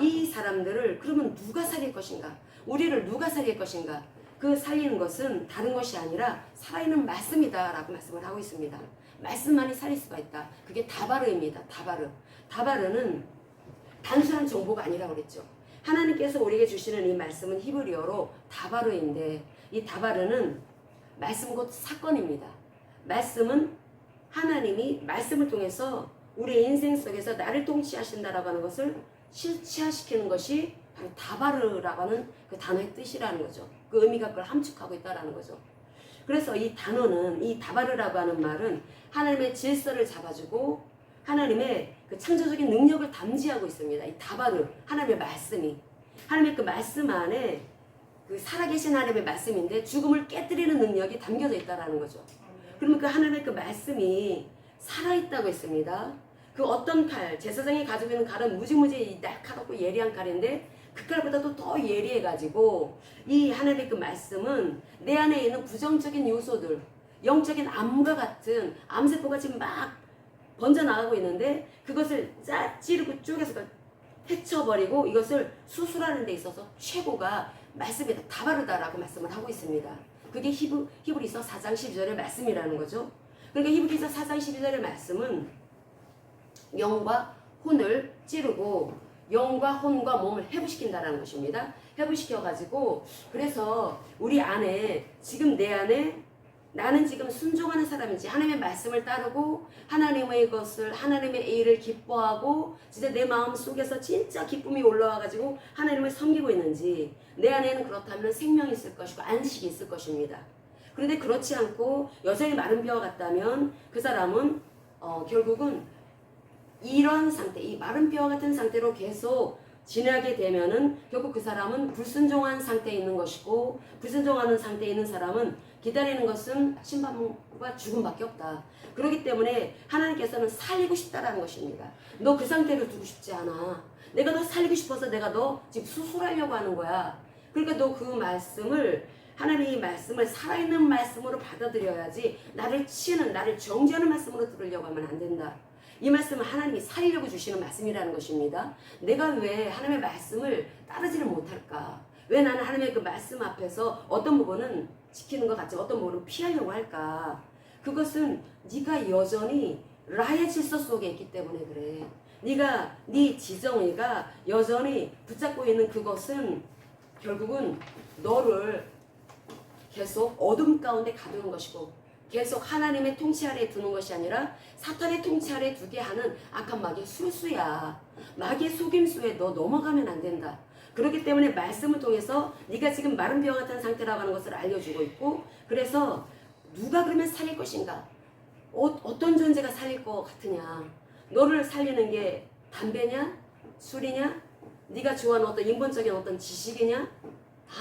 [SPEAKER 1] 이 사람들을 그러면 누가 살릴 것인가? 우리를 누가 살릴 것인가? 그 살리는 것은 다른 것이 아니라 살아있는 말씀이다 라고 말씀을 하고 있습니다. 말씀만이 살릴 수가 있다. 그게 다바르입니다. 다바르. 다바르는 단순한 정보가 아니라고 그랬죠. 하나님께서 우리에게 주시는 이 말씀은 히브리어로 다바르인데, 이 다바르는 말씀 곧 사건입니다. 말씀은 하나님이 말씀을 통해서 우리의 인생 속에서 나를 통치하신다라고 하는 것을 실체화시키는 것이 바로 다바르라고 하는 그 단어의 뜻이라는 거죠. 그 의미가 그걸 함축하고 있다라는 거죠. 그래서 이 단어는, 이 다바르라고 하는 말은 하나님의 질서를 잡아주고 하나님의 그 창조적인 능력을 담지하고 있습니다. 이 다바르, 하나님의 말씀이, 하나님의 그 말씀 안에 그 살아계신 하나님의 말씀인데 죽음을 깨뜨리는 능력이 담겨져 있다라는 거죠. 그러면 그 하나님의 그 말씀이 살아있다고 했습니다. 그 어떤 칼, 제사장이 가지고 있는 칼은 무지무지 날카롭고 예리한 칼인데 그 칼보다도 더 예리해가지고 이 하나님의 그 말씀은 내 안에 있는 부정적인 요소들, 영적인 암과 같은 암세포가 지금 막 번져나가고 있는데 그것을 찌르고 쪼개서 헤쳐버리고 이것을 수술하는 데 있어서 최고가 말씀이다, 다바르다라고 말씀을 하고 있습니다. 그게 히브리서 4장 12절의 말씀이라는 거죠. 그러니까 히브리서 4장 12절의 말씀은 영과 혼을 찌르고 영과 혼과 몸을 회복시킨다라는 것입니다. 회복시켜가지고 그래서 우리 안에 지금 내 안에 나는 지금 순종하는 사람인지 하나님의 말씀을 따르고 하나님의 것을 하나님의 일을 기뻐하고 진짜 내 마음 속에서 진짜 기쁨이 올라와가지고 하나님을 섬기고 있는지 내 안에는 그렇다면 생명이 있을 것이고 안식이 있을 것입니다. 그런데 그렇지 않고 여전히 마른 뼈와 같다면 그 사람은 결국은 이런 상태, 이 마른 뼈와 같은 상태로 계속 지나게 되면은 결국 그 사람은 불순종한 상태에 있는 것이고 불순종하는 상태에 있는 사람은 기다리는 것은 심판과 죽음밖에 없다. 그렇기 때문에 하나님께서는 살리고 싶다라는 것입니다. 너 그 상태로 두고 싶지 않아. 내가 너 살리고 싶어서 내가 너 지금 수술하려고 하는 거야. 그러니까 너 그 말씀을 하나님의 말씀을 살아있는 말씀으로 받아들여야지 나를 치는 나를 정죄하는 말씀으로 들으려고 하면 안 된다. 이 말씀은 하나님이 살리려고 주시는 말씀이라는 것입니다. 내가 왜 하나님의 말씀을 따르지를 못할까? 왜 나는 하나님의 그 말씀 앞에서 어떤 부분은 지키는 것 같지 어떤 부분은 피하려고 할까? 그것은 네가 여전히 라의 질서 속에 있기 때문에 그래. 네 지정의가 여전히 붙잡고 있는 그것은 결국은 너를 계속 어둠 가운데 가두는 것이고 계속 하나님의 통치 아래에 두는 것이 아니라 사탄의 통치 아래에 두게 하는 악한 마귀의 술수야. 마귀의 속임수에 너 넘어가면 안 된다. 그렇기 때문에 말씀을 통해서 네가 지금 마른 뼈 같은 상태라고 하는 것을 알려주고 있고 그래서 누가 그러면 살릴 것인가? 어떤 존재가 살릴 것 같으냐? 너를 살리는 게 담배냐? 술이냐? 네가 좋아하는 어떤 인본적인 어떤 지식이냐?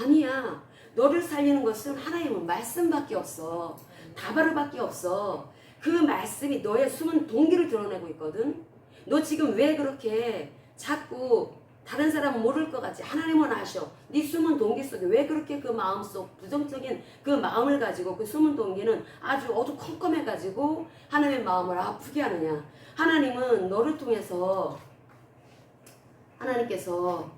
[SPEAKER 1] 아니야. 너를 살리는 것은 하나님은 말씀밖에 없어. 다바르밖에 없어. 그 말씀이 너의 숨은 동기를 드러내고 있거든. 너 지금 왜 그렇게 자꾸 다른 사람은 모를 것 같지? 하나님은 아셔. 네 숨은 동기 속에 왜 그렇게 그 마음속 부정적인 그 마음을 가지고 그 숨은 동기는 아주 어두컴컴해가지고 하나님의 마음을 아프게 하느냐? 하나님은 너를 통해서 하나님께서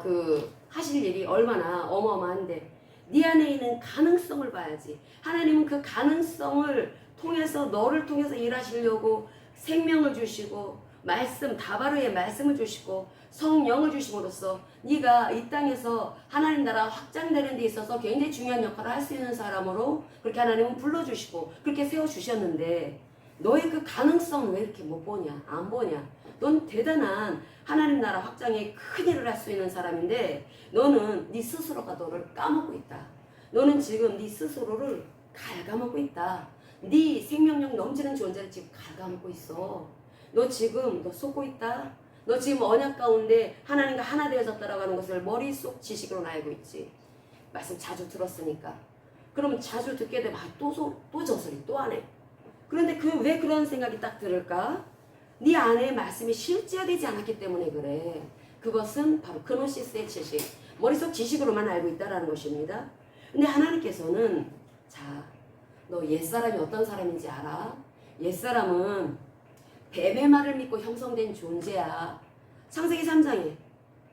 [SPEAKER 1] 그 하실 일이 얼마나 어마어마한데 네 안에 있는 가능성을 봐야지. 하나님은 그 가능성을 통해서 너를 통해서 일하시려고 생명을 주시고 말씀 다바르의 말씀을 주시고 성령을 주심으로써 네가 이 땅에서 하나님 나라 확장되는 데 있어서 굉장히 중요한 역할을 할 수 있는 사람으로 그렇게 하나님은 불러주시고 그렇게 세워주셨는데 너의 그 가능성은 왜 이렇게 못 보냐? 안 보냐? 넌 대단한 하나님 나라 확장에 큰 일을 할 수 있는 사람인데 너는 네 스스로가 너를 까먹고 있다. 너는 지금 네 스스로를 갉아먹고 있다. 네 생명력 넘치는 존재를 지금 갉아먹고 있어. 너 지금 너 속고 있다. 너 지금 언약 가운데 하나님과 하나 되어졌다라고 하는 것을 머릿속 지식으로 알고 있지. 말씀 자주 들었으니까. 그럼 자주 듣게 되면 또 저 소리 또 안 해. 그런데 왜 그런 생각이 딱 들을까? 네 안에 말씀이 실제화되지 않았기 때문에 그래. 그것은 바로 그노시스의 지식, 머릿속 지식으로만 알고 있다는 것입니다. 근데 하나님께서는 자, 너 옛사람이 어떤 사람인지 알아? 옛사람은 뱀의 말을 믿고 형성된 존재야. 창세기 3장에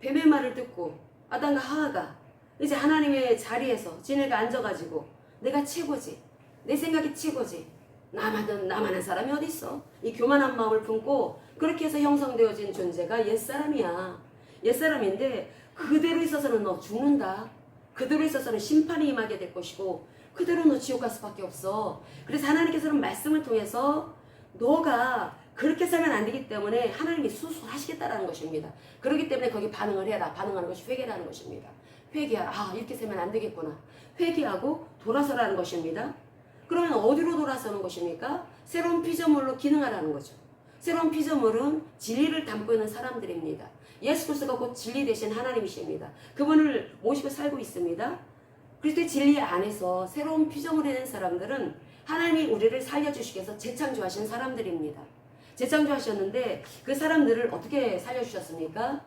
[SPEAKER 1] 뱀의 말을 듣고 아담과 하와가 이제 하나님의 자리에서 지네가 앉아가지고 내가 최고지, 내 생각이 최고지, 나만한 사람이 어디 있어? 이 교만한 마음을 품고 그렇게 해서 형성되어진 존재가 옛사람이야. 옛사람인데 그대로 있어서는 너 죽는다. 그대로 있어서는 심판이 임하게 될 것이고 그대로 너 지옥 갈 수밖에 없어. 그래서 하나님께서는 말씀을 통해서 너가 그렇게 살면 안 되기 때문에 하나님이 수술하시겠다라는 것입니다. 그렇기 때문에 거기 반응을 해라. 반응하는 것이 회개라는 것입니다. 회개하라. 아, 이렇게 살면 안 되겠구나. 회개하고 돌아서라는 것입니다. 그러면 어디로 돌아서는 것입니까? 새로운 피조물로 기능하라는 거죠. 새로운 피조물은 진리를 담고 있는 사람들입니다. 예수 그리스도가 곧 진리 되신 하나님이십니다. 그분을 모시고 살고 있습니다. 그리스도의 진리 안에서 새로운 피조물이 된 사람들은 하나님이 우리를 살려주시기 위해서 재창조하신 사람들입니다. 재창조하셨는데 그 사람들을 어떻게 살려주셨습니까?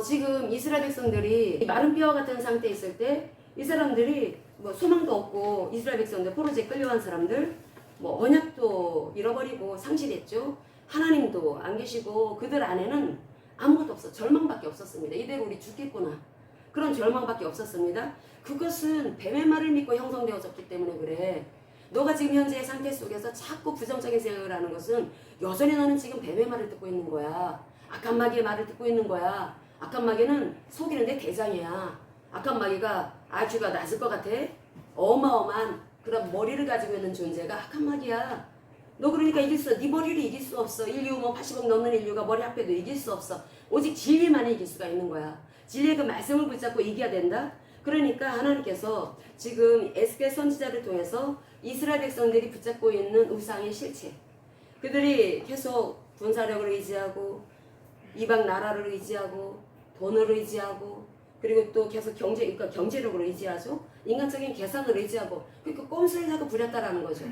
[SPEAKER 1] 지금 이스라엘 백성들이 마른 뼈와 같은 상태에 있을 때 이 사람들이 뭐 소망도 없고 이스라엘 백성들 포로제에 끌려간 사람들 뭐 언약도 잃어버리고 상실했죠. 하나님도 안 계시고 그들 안에는 아무것도 없어. 절망밖에 없었습니다. 이대로 우리 죽겠구나. 그런 절망밖에 없었습니다. 그것은 뱀의 말을 믿고 형성되어졌기 때문에 그래. 너가 지금 현재의 상태 속에서 자꾸 부정적인 생각을 하는 것은 여전히 너는 지금 뱀의 말을 듣고 있는 거야. 악한 마귀의 말을 듣고 있는 거야. 악한 마귀는 속이는 데 대장이야. 악한 마귀가 IQ가 낮을 것 같아? 어마어마한 그런 머리를 가지고 있는 존재가 악한 마귀야. 너 그러니까 네 머리를 이길 수 없어. 인류 80억 넘는 인류가 머리 합해도 이길 수 없어. 오직 진리만이 이길 수가 있는 거야. 진리의 그 말씀을 붙잡고 이겨야 된다. 그러니까 하나님께서 지금 에스겔 선지자를 통해서 이스라엘 백성들이 붙잡고 있는 우상의 실체, 그들이 계속 군사력을 의지하고 이방 나라를 의지하고 돈을 의지하고 그리고 또 계속 그러니까 경제력을 의지하죠. 인간적인 계산을 의지하고 그러니까 꼼수를 자꾸 부렸다라는 거죠.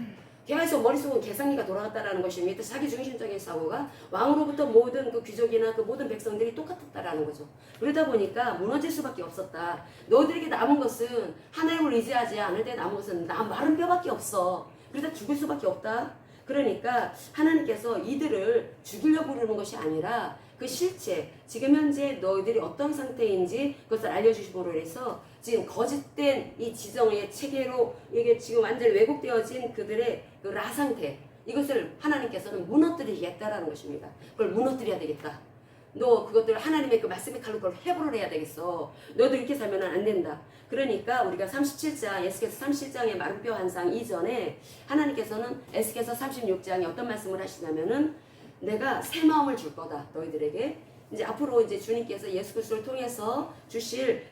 [SPEAKER 1] 계속 머릿속은 계산기가 돌아갔다라는 것입니다. 자기 중심적인 사고가 왕으로부터 모든 그 귀족이나 그 모든 백성들이 똑같았다라는 거죠. 그러다 보니까 무너질 수밖에 없었다. 너희들에게 남은 것은 하나님을 의지하지 않을 때 남은 것은 마른 뼈밖에 없어. 그러다 죽을 수밖에 없다. 그러니까 하나님께서 이들을 죽이려고 그러는 것이 아니라 그 실체, 지금 현재 너희들이 어떤 상태인지 그것을 알려주심으로 해서 지금 거짓된 이 지정의 체계로 이게 지금 완전히 왜곡되어진 그들의 그 라상태, 이것을 하나님께서는 무너뜨리겠다라는 것입니다. 그걸 무너뜨려야 되겠다. 너 그것들 하나님의 그 말씀의 칼로 그걸 해부를 해야 되겠어. 너도 이렇게 살면 안 된다. 그러니까 우리가 37장, 에스겔서 37장의 마른 뼈 환상 이전에 하나님께서는 에스겔서 36장에 어떤 말씀을 하시냐면은 내가 새 마음을 줄 거다. 너희들에게. 이제 앞으로 이제 주님께서 예수 그리스도를 통해서 주실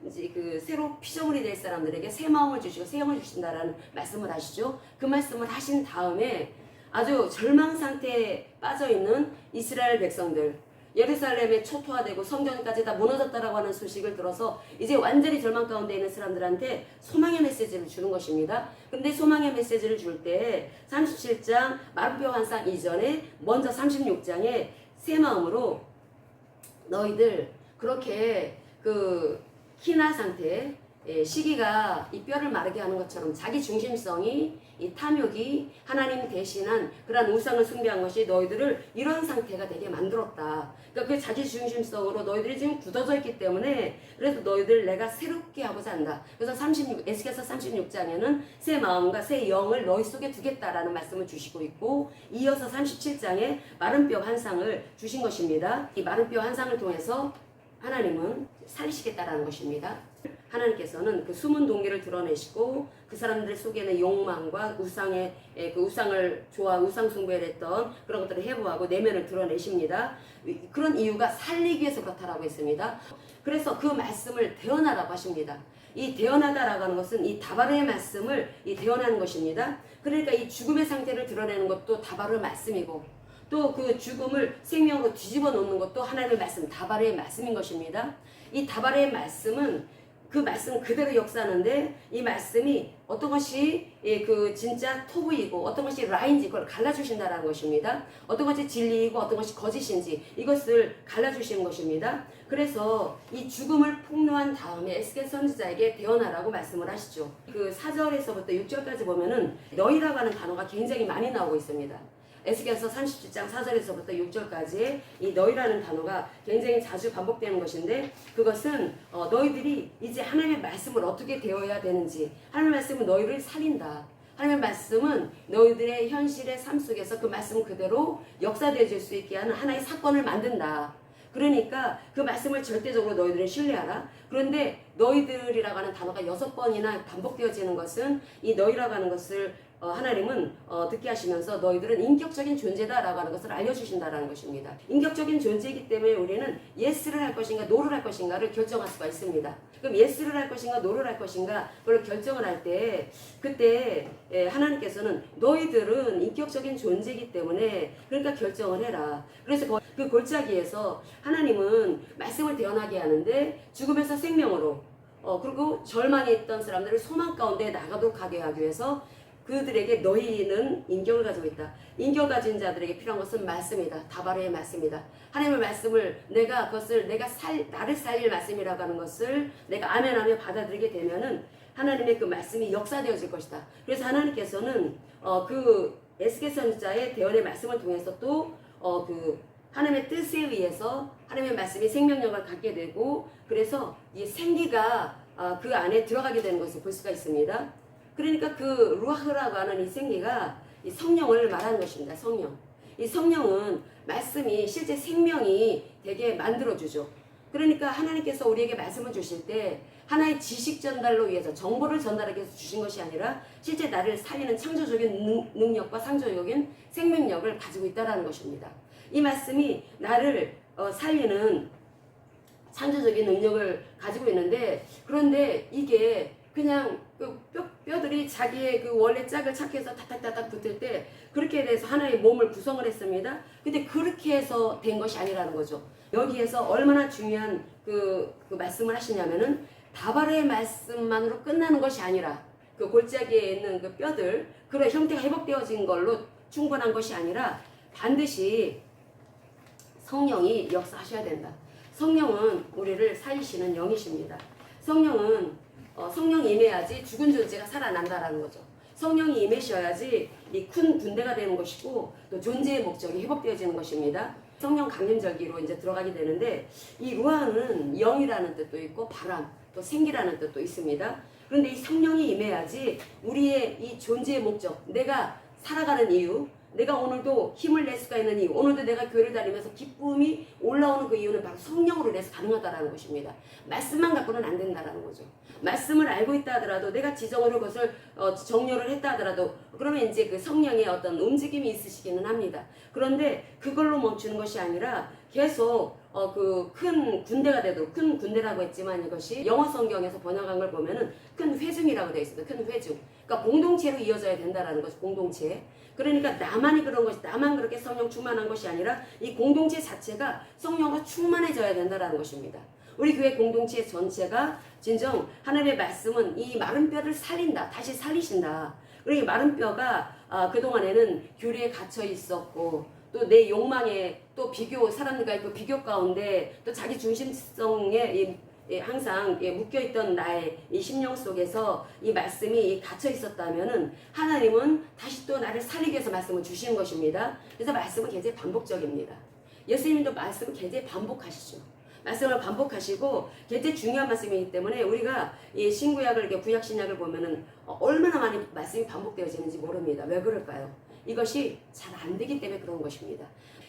[SPEAKER 1] 이제 그 새로 피조물이 될 사람들에게 새 마음을 주시고 새 영을 주신다라는 말씀을 하시죠. 그 말씀을 하신 다음에 아주 절망 상태에 빠져 있는 이스라엘 백성들, 예루살렘에 초토화되고 성전까지 다 무너졌다라고 하는 소식을 들어서 이제 완전히 절망 가운데 있는 사람들한테 소망의 메시지를 주는 것입니다. 근데 소망의 메시지를 줄 때 37장 마른 뼈 환상 이전에 먼저 36장에 새 마음으로 너희들 그렇게 그 희나 상태, 시기가 이 뼈를 마르게 하는 것처럼 자기 중심성이 이 탐욕이 하나님 대신한 그러한 우상을 숭배한 것이 너희들을 이런 상태가 되게 만들었다. 그러니까 그 자기 중심성으로 너희들이 지금 굳어져 있기 때문에 그래서 너희들 내가 새롭게 하고자 한다. 그래서 에스겔서 36장에는 새 마음과 새 영을 너희 속에 두겠다라는 말씀을 주시고 있고 이어서 37장에 마른 뼈 환상을 주신 것입니다. 이 마른 뼈 환상을 통해서 하나님은 살리시겠다라는 것입니다. 하나님께서는 그 숨은 동기를 드러내시고 그 사람들 속에는 욕망과 우상의 그 우상을 우상 숭배를 했던 그런 것들을 해부하고 내면을 드러내십니다. 그런 이유가 살리기 위해서 그렇다라고 했습니다. 그래서 그 말씀을 대언하라고 하십니다. 이 대언하다라고 하는 것은 이 다바르의 말씀을 대언하는 것입니다. 그러니까 이 죽음의 상태를 드러내는 것도 다바르의 말씀이고 또 그 죽음을 생명으로 뒤집어 놓는 것도 하나님의 말씀, 다바르의 말씀인 것입니다. 이 다바르의 말씀은 그 말씀 그대로 역사하는데 이 말씀이 어떤 것이 그 진짜 토부이고 어떤 것이 라인지 그걸 갈라주신다는 것입니다. 어떤 것이 진리이고 어떤 것이 거짓인지 이것을 갈라주시는 것입니다. 그래서 이 죽음을 폭로한 다음에 에스겔 선지자에게 대언하라고 말씀을 하시죠. 그 4절에서부터 6절까지 보면은 너희라고 하는 단어가 굉장히 많이 나오고 있습니다. 에스겔서 37장 4절에서부터 6절까지 이 너희라는 단어가 굉장히 자주 반복되는 것인데 그것은 너희들이 이제 하나님의 말씀을 어떻게 되어야 되는지 하나님의 말씀은 너희를 살린다. 하나님의 말씀은 너희들의 현실의 삶 속에서 그 말씀 그대로 역사되어질 수 있게 하는 하나의 사건을 만든다. 그러니까 그 말씀을 절대적으로 너희들은 신뢰하라. 그런데 너희들이라고 하는 단어가 6번이나 반복되어지는 것은 이 너희라고 하는 것을 하나님은 듣게 하시면서 너희들은 인격적인 존재다라고 하는 것을 알려주신다라는 것입니다. 인격적인 존재이기 때문에 우리는 예스를 할 것인가 노를 할 것인가를 결정할 수가 있습니다. 그럼 예스를 할 것인가 노를 할 것인가 그걸 결정을 할 때 그때 하나님께서는 너희들은 인격적인 존재이기 때문에 그러니까 결정을 해라. 그래서 그 골짜기에서 하나님은 말씀을 대언하게 하는데 죽음에서 생명으로 그리고 절망에 있던 사람들을 소망 가운데 나가도록 하게 하기 위해서 그들에게 너희는 인격을 가지고 있다. 인격 가진 자들에게 필요한 것은 말씀이다. 다바르의 말씀이다. 하나님의 말씀을 나를 살릴 말씀이라고 하는 것을 내가 아멘하며 받아들이게 되면은 하나님의 그 말씀이 역사되어질 것이다. 그래서 하나님께서는 그 에스겔 선지자의 대언의 말씀을 통해서 또 그 하나님의 뜻에 의해서 하나님의 말씀이 생명력을 갖게 되고 그래서 이 생기가 그 안에 들어가게 되는 것을 볼 수가 있습니다. 그러니까 그 루아흐라고 하는 이 생기가 이 성령을 말하는 것입니다. 성령. 이 성령은 말씀이 실제 생명이 되게 만들어주죠. 그러니까 하나님께서 우리에게 말씀을 주실 때 하나의 지식 전달로 위해서 정보를 전달하기 위해서 주신 것이 아니라 실제 나를 살리는 창조적인 능력과 창조적인 생명력을 가지고 있다는 것입니다. 이 말씀이 나를 살리는 창조적인 능력을 가지고 있는데 그런데 이게 그냥 그 뼈들이 자기의 그 원래 짝을 착해서 타닥타닥 붙을 때 그렇게 돼서 하나의 몸을 구성을 했습니다. 근데 그렇게 해서 된 것이 아니라는 거죠. 여기에서 얼마나 중요한 그 말씀을 하시냐면은 다바르의 말씀만으로 끝나는 것이 아니라 그 골짜기에 있는 그 뼈들 그런 형태가 회복되어진 걸로 충분한 것이 아니라 반드시 성령이 역사하셔야 된다. 성령은 우리를 살리시는 영이십니다. 성령은 성령이 임해야지 죽은 존재가 살아난다라는 거죠. 성령이 임하셔야지 이 큰 군대가 되는 것이고 또 존재의 목적이 회복되어지는 것입니다. 성령 강림절기로 이제 들어가게 되는데 이 루아는 영이라는 뜻도 있고 바람 또 생기라는 뜻도 있습니다. 그런데 이 성령이 임해야지 우리의 이 존재의 목적, 내가 살아가는 이유, 내가 오늘도 힘을 낼 수가 있는 이유, 오늘도 내가 교회를 다니면서 기쁨이 올라오는 그 이유는 바로 성령으로 인해서 가능하다는 것입니다. 말씀만 갖고는 안 된다는 거죠. 말씀을 알고 있다 하더라도 내가 지정으로 그것을 정료를 했다 하더라도 그러면 이제 그 성령의 어떤 움직임이 있으시기는 합니다. 그런데 그걸로 멈추는 것이 아니라 계속 그 큰 군대가 되도록, 큰 군대라고 했지만 이것이 영어 성경에서 번역한 걸 보면은 큰 회중이라고 되어 있습니다. 큰 회중. 그러니까 공동체로 이어져야 된다라는 거죠. 공동체. 그러니까 나만이 그런 것이, 나만 그렇게 성령 충만한 것이 아니라 이 공동체 자체가 성령으로 충만해져야 된다라는 것입니다. 우리 교회 공동체 전체가 진정 하나님의 말씀은 이 마른 뼈를 살린다. 다시 살리신다. 그리고 이 마른 뼈가 그동안에는 규리에 갇혀 있었고 또 내 욕망에 또 비교, 사람들과의 그 비교 가운데 또 자기 중심성에 항상 묶여있던 나의 이 심령 속에서 이 말씀이 갇혀 있었다면은 하나님은 다시 또 나를 살리기 위해서 말씀을 주시는 것입니다. 그래서 말씀은 굉장히 반복적입니다. 예수님도 말씀을 굉장히 반복하시죠. 말씀을 반복하시고 굉장히 중요한 말씀이기 때문에 우리가 이 신구약을 이렇게 구약 신약을 보면은 얼마나 많이 말씀이 반복되어지는지 모릅니다. 왜 그럴까요? 이것이 잘 안 되기 때문에 그런 것입니다.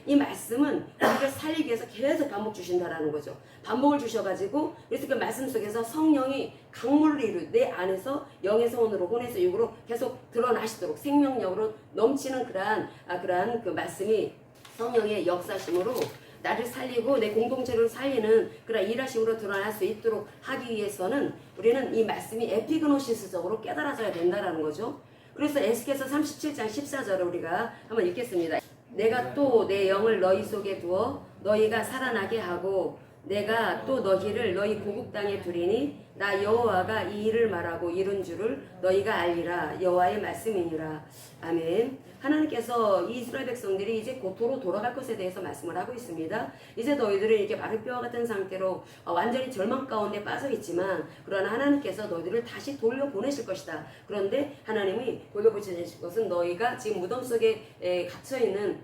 [SPEAKER 1] 이 말씀은 우리를 살리기 위해서 계속 반복 주신다라는 거죠. 반복을 주셔가지고 그래서 그 말씀 속에서 성령이 강물을 이루 내 안에서 영에서 혼으로 혼에서 육으로 계속 드러나시도록 생명력으로 넘치는 그러한 그 말씀이 성령의 역사심으로 나를 살리고 내 공동체를 살리는 그런 일하심으로 드러날 수 있도록 하기 위해서는 우리는 이 말씀이 에피그노시스적으로 깨달아져야 된다라는 거죠. 그래서 에스겔서 37장 14절을 우리가 한번 읽겠습니다. 내가 또 내 영을 너희 속에 두어 너희가 살아나게 하고 내가 또 너희를 너희 고국 땅에 두리니 나 여호와가 이 일을 말하고 이룬 줄을 너희가 알리라. 여호와의 말씀이니라. 아멘. 하나님께서 이 이스라엘 백성들이 이제 고토로 돌아갈 것에 대해서 말씀을 하고 있습니다. 이제 너희들은 이렇게 마른 뼈와 같은 상태로 완전히 절망 가운데 빠져 있지만 그러나 하나님께서 너희들을 다시 돌려보내실 것이다. 그런데 하나님이 돌려보내실 것은 너희가 지금 무덤 속에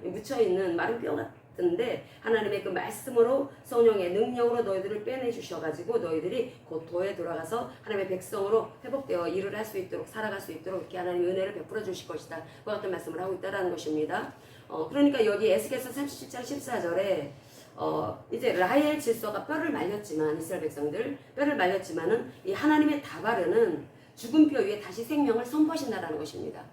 [SPEAKER 1] 묻혀있는 마른 뼈 근데 하나님의 그 말씀으로 성령의 능력으로 너희들을 빼내 주셔가지고 너희들이 곧 도에 들어가서 하나님의 백성으로 회복되어 일을 할 수 있도록 살아갈 수 있도록 이렇게 하나님의 은혜를 베풀어 주실 것이다. 그 같은 말씀을 하고 있다라는 것입니다. 그러니까 여기 에스겔서 37장 14절에 이제 라헬 질서가 뼈를 말렸지만 이스라엘 백성들 뼈를 말렸지만은 이 하나님의 다바르는 죽은 뼈 위에 다시 생명을 선포하신다라는 것입니다.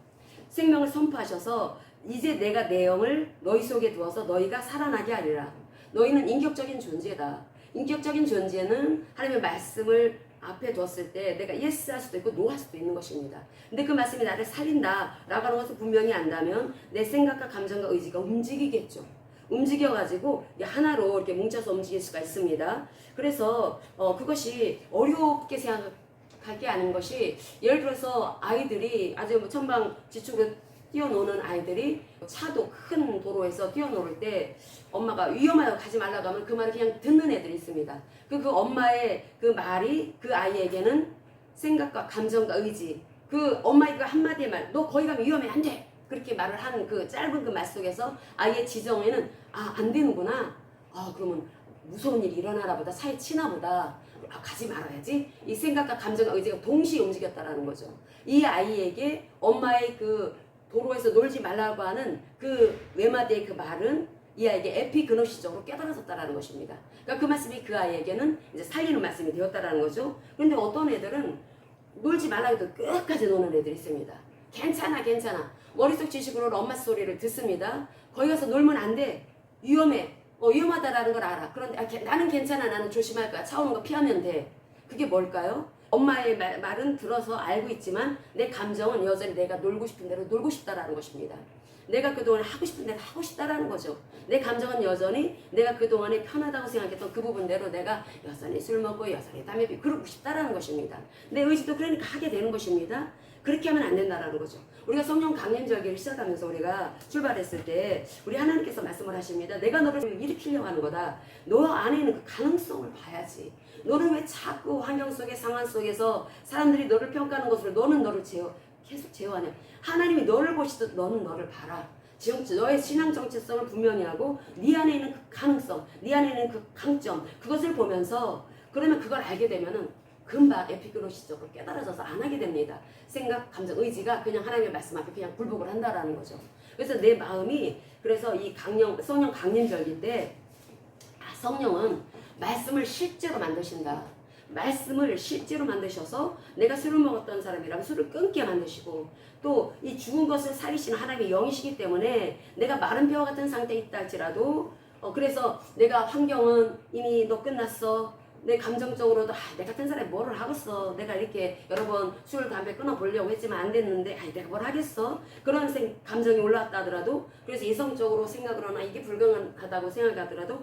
[SPEAKER 1] 생명을 선포하셔서 이제 내가 내 영을 너희 속에 두어서 너희가 살아나게 하리라. 너희는 인격적인 존재다. 인격적인 존재는 하나님의 말씀을 앞에 두었을 때 내가 예스 할 수도 있고 노 할 수도 있는 것입니다. 근데 그 말씀이 나를 살린다 라고 하는 것을 분명히 안다면 내 생각과 감정과 의지가 움직이겠죠. 움직여가지고 하나로 이렇게 뭉쳐서 움직일 수가 있습니다. 그래서 그것이 어렵게 생각하게 하는 것이 예를 들어서 아이들이 아주 천방지축으로 뛰어노는 아이들이 차도 큰 도로에서 뛰어놀을 때 엄마가 위험하다고 가지 말라고 하면 그 말을 그냥 듣는 애들이 있습니다. 그 엄마의 그 말이 그 아이에게는 생각과 감정과 의지, 그 엄마의 그 한마디의 말, 너 거기 가면 위험해 안 돼. 그렇게 말을 한 그 짧은 그 말 속에서 아이의 지정에는 안 되는구나. 그러면 무서운 일이 일어나나 보다, 사회 치나 보다. 가지 말아야지. 이 생각과 감정과 의지가 동시에 움직였다라는 거죠. 이 아이에게 엄마의 그 도로에서 놀지 말라고 하는 그 외마디의 그 말은 이 아이에게 에피그노시적으로 깨달아졌다라는 것입니다. 그러니까 그 말씀이 그 아이에게는 이제 살리는 말씀이 되었다라는 거죠. 그런데 어떤 애들은 놀지 말라고 해도 끝까지 노는 애들이 있습니다. 괜찮아. 머릿속 지식으로 엄마 소리를 듣습니다. 거기 가서 놀면 안 돼. 위험해. 위험하다라는 걸 알아. 그런데 나는 괜찮아. 나는 조심할 거야. 차 오는 거 피하면 돼. 그게 뭘까요? 엄마의 말은 들어서 알고 있지만 내 감정은 여전히 내가 놀고 싶은 대로 놀고 싶다라는 것입니다. 내가 그동안 하고 싶은 대로 하고 싶다라는 거죠. 내 감정은 여전히 내가 그동안에 편하다고 생각했던 그 부분대로 내가 여전히 술 먹고 여전히 담배 피우고 그러고 싶다라는 것입니다. 내 의지도 그러니까 하게 되는 것입니다. 그렇게 하면 안 된다라는 거죠. 우리가 성령 강림절기를 시작하면서 우리가 출발했을 때 우리 하나님께서 말씀을 하십니다. 내가 너를 일으키려고 하는 거다. 너 안에 있는 그 가능성을 봐야지. 너는 왜 자꾸 환경 속에 상황 속에서 사람들이 너를 평가하는 것으로 너는 너를 계속 제어하냐. 하나님이 너를 보시듯 너는 너를 봐라. 너의 신앙 정체성을 분명히 하고 네 안에 있는 그 가능성, 네 안에 있는 그 강점, 그것을 보면서 그러면 그걸 알게 되면은 금방 에피그노시적으로 깨달아져서 안 하게 됩니다. 생각, 감정, 의지가 그냥 하나님의 말씀 앞에 그냥 굴복을 한다라는 거죠. 그래서 내 마음이 그래서 이 성령 강림절기 때 성령은 말씀을 실제로 만드신다. 말씀을 실제로 만드셔서 내가 술을 먹었던 사람이라면 술을 끊게 만드시고 또 이 죽은 것을 살리시는 하나님의 영이시기 때문에 내가 마른 뼈 같은 상태에 있다 할지라도 그래서 내가 환경은 이미 너 끝났어. 내 감정적으로도 내 같은 사람이 뭐를 하겠어. 내가 이렇게 여러 번 술, 담배 끊어보려고 했지만 안 됐는데 내가 뭘 하겠어. 그런 감정이 올라왔다 하더라도 그래서 이성적으로 생각을 하나 이게 불가능하다고 생각하더라도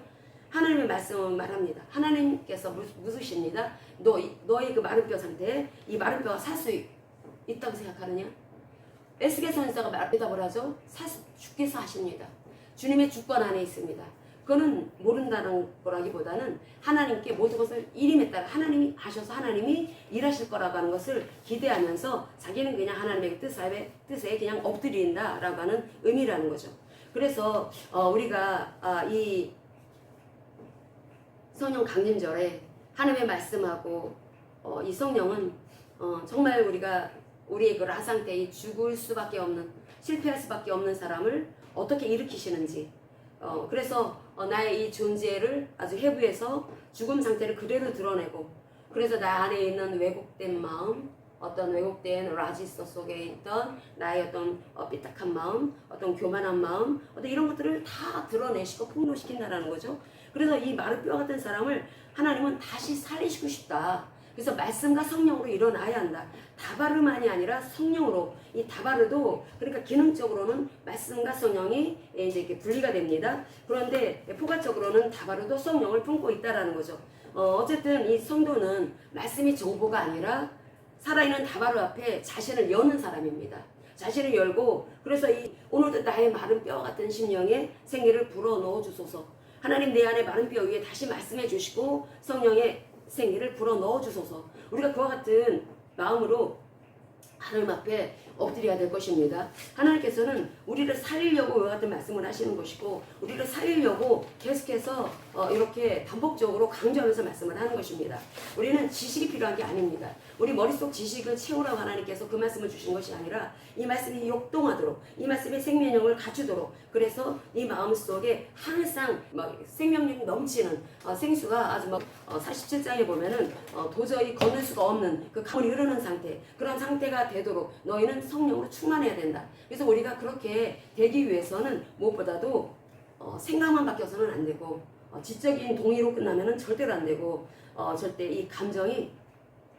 [SPEAKER 1] 하나님의 말씀은 말합니다. 하나님께서 묻으십니다. 너의 그 마른 뼈 상태에 이 마른 뼈가 살 수 있다고 생각하느냐? 에스겔 선지자가 대답을 하죠. 주께서 하십니다. 주님의 주권 안에 있습니다. 그거는 모른다는 거라기보다는 하나님께 모든 것을 일임에 따라 하나님이 하셔서 하나님이 일하실 거라고 하는 것을 기대하면서 자기는 그냥 하나님의 뜻에 그냥 엎드린다라고 하는 의미라는 거죠. 그래서 우리가 이 성령 강림절에 하나님의 말씀하고 이 성령은 정말 우리의 그 라상 때에 죽을 수밖에 없는 실패할 수밖에 없는 사람을 어떻게 일으키시는지 그래서 나의 이 존재를 아주 해부해서 죽음 상태를 그대로 드러내고 그래서 나 안에 있는 왜곡된 마음 어떤 왜곡된 라지스 속에 있던 나의 어떤 삐딱한 마음 어떤 교만한 마음 어떤 이런 것들을 다 드러내시고 폭로시킨다라는 거죠. 그래서 이 마른 뼈 같은 사람을 하나님은 다시 살리시고 싶다. 그래서 말씀과 성령으로 일어나야 한다. 다바르만이 아니라 성령으로 이 다바르도 그러니까 기능적으로는 말씀과 성령이 이제 이렇게 분리가 됩니다. 그런데 포괄적으로는 다바르도 성령을 품고 있다라는 거죠. 어쨌든 이 성도는 말씀이 정보가 아니라 살아있는 다바르 앞에 자신을 여는 사람입니다. 자신을 열고 그래서 오늘도 나의 마른 뼈 같은 심령에 생기를 불어 넣어 주소서. 하나님 내 안에 마른 뼈 위에 다시 말씀해 주시고 성령의 생기를 불어 넣어 주소서. 우리가 그와 같은 마음으로 하나님 앞에 엎드려야 될 것입니다. 하나님께서는 우리를 살리려고 이와 같은 말씀을 하시는 것이고 우리를 살리려고 계속해서 이렇게 반복적으로 강조하면서 말씀을 하는 것입니다. 우리는 지식이 필요한 게 아닙니다. 우리 머릿속 지식을 채우라고 하나님께서 그 말씀을 주신 것이 아니라 이 말씀이 역동하도록 이 말씀의 생명력을 갖추도록 그래서 네 마음속에 항상 생명력이 넘치는 생수가 아주 47장에 보면은 도저히 건널 수가 없는 그 강물이 흐르는 상태 그런 상태가 되도록 너희는 성령으로 충만해야 된다. 그래서 우리가 그렇게 되기 위해서는 무엇보다도 생각만 바뀌어서는 안 되고 지적인 동의로 끝나면은 절대로 안 되고 절대 이 감정이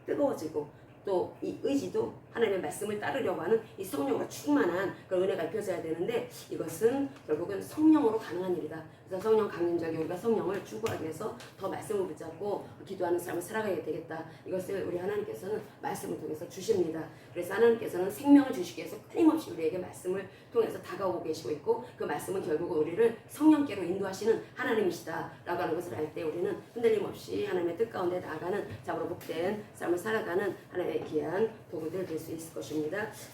[SPEAKER 1] 뜨거워지고 또 이 의지도 하나님의 말씀을 따르려고 하는 이 성령으로 충만한 그런 은혜가 입혀져야 되는데 이것은 결국은 성령으로 가능한 일이다. 그래서 성령 강림자에게 우리가 성령을 추구하기 위해서 더 말씀을 붙잡고 기도하는 삶을 살아가야 되겠다. 이것을 우리 하나님께서는 말씀을 통해서 주십니다. 그래서 하나님께서는 생명을 주시기 위해서 끊임없이 우리에게 말씀을 통해서 다가오고 계시고 있고 그 말씀은 결국 우리를 성령께로 인도하시는 하나님이시다 라고 하는 것을 알 때 우리는 흔들림 없이 하나님의 뜻 가운데 나아가는 잡으로 복된 삶을 살아가는 하나님의 귀한 도구들 될 수 있을 것입니다.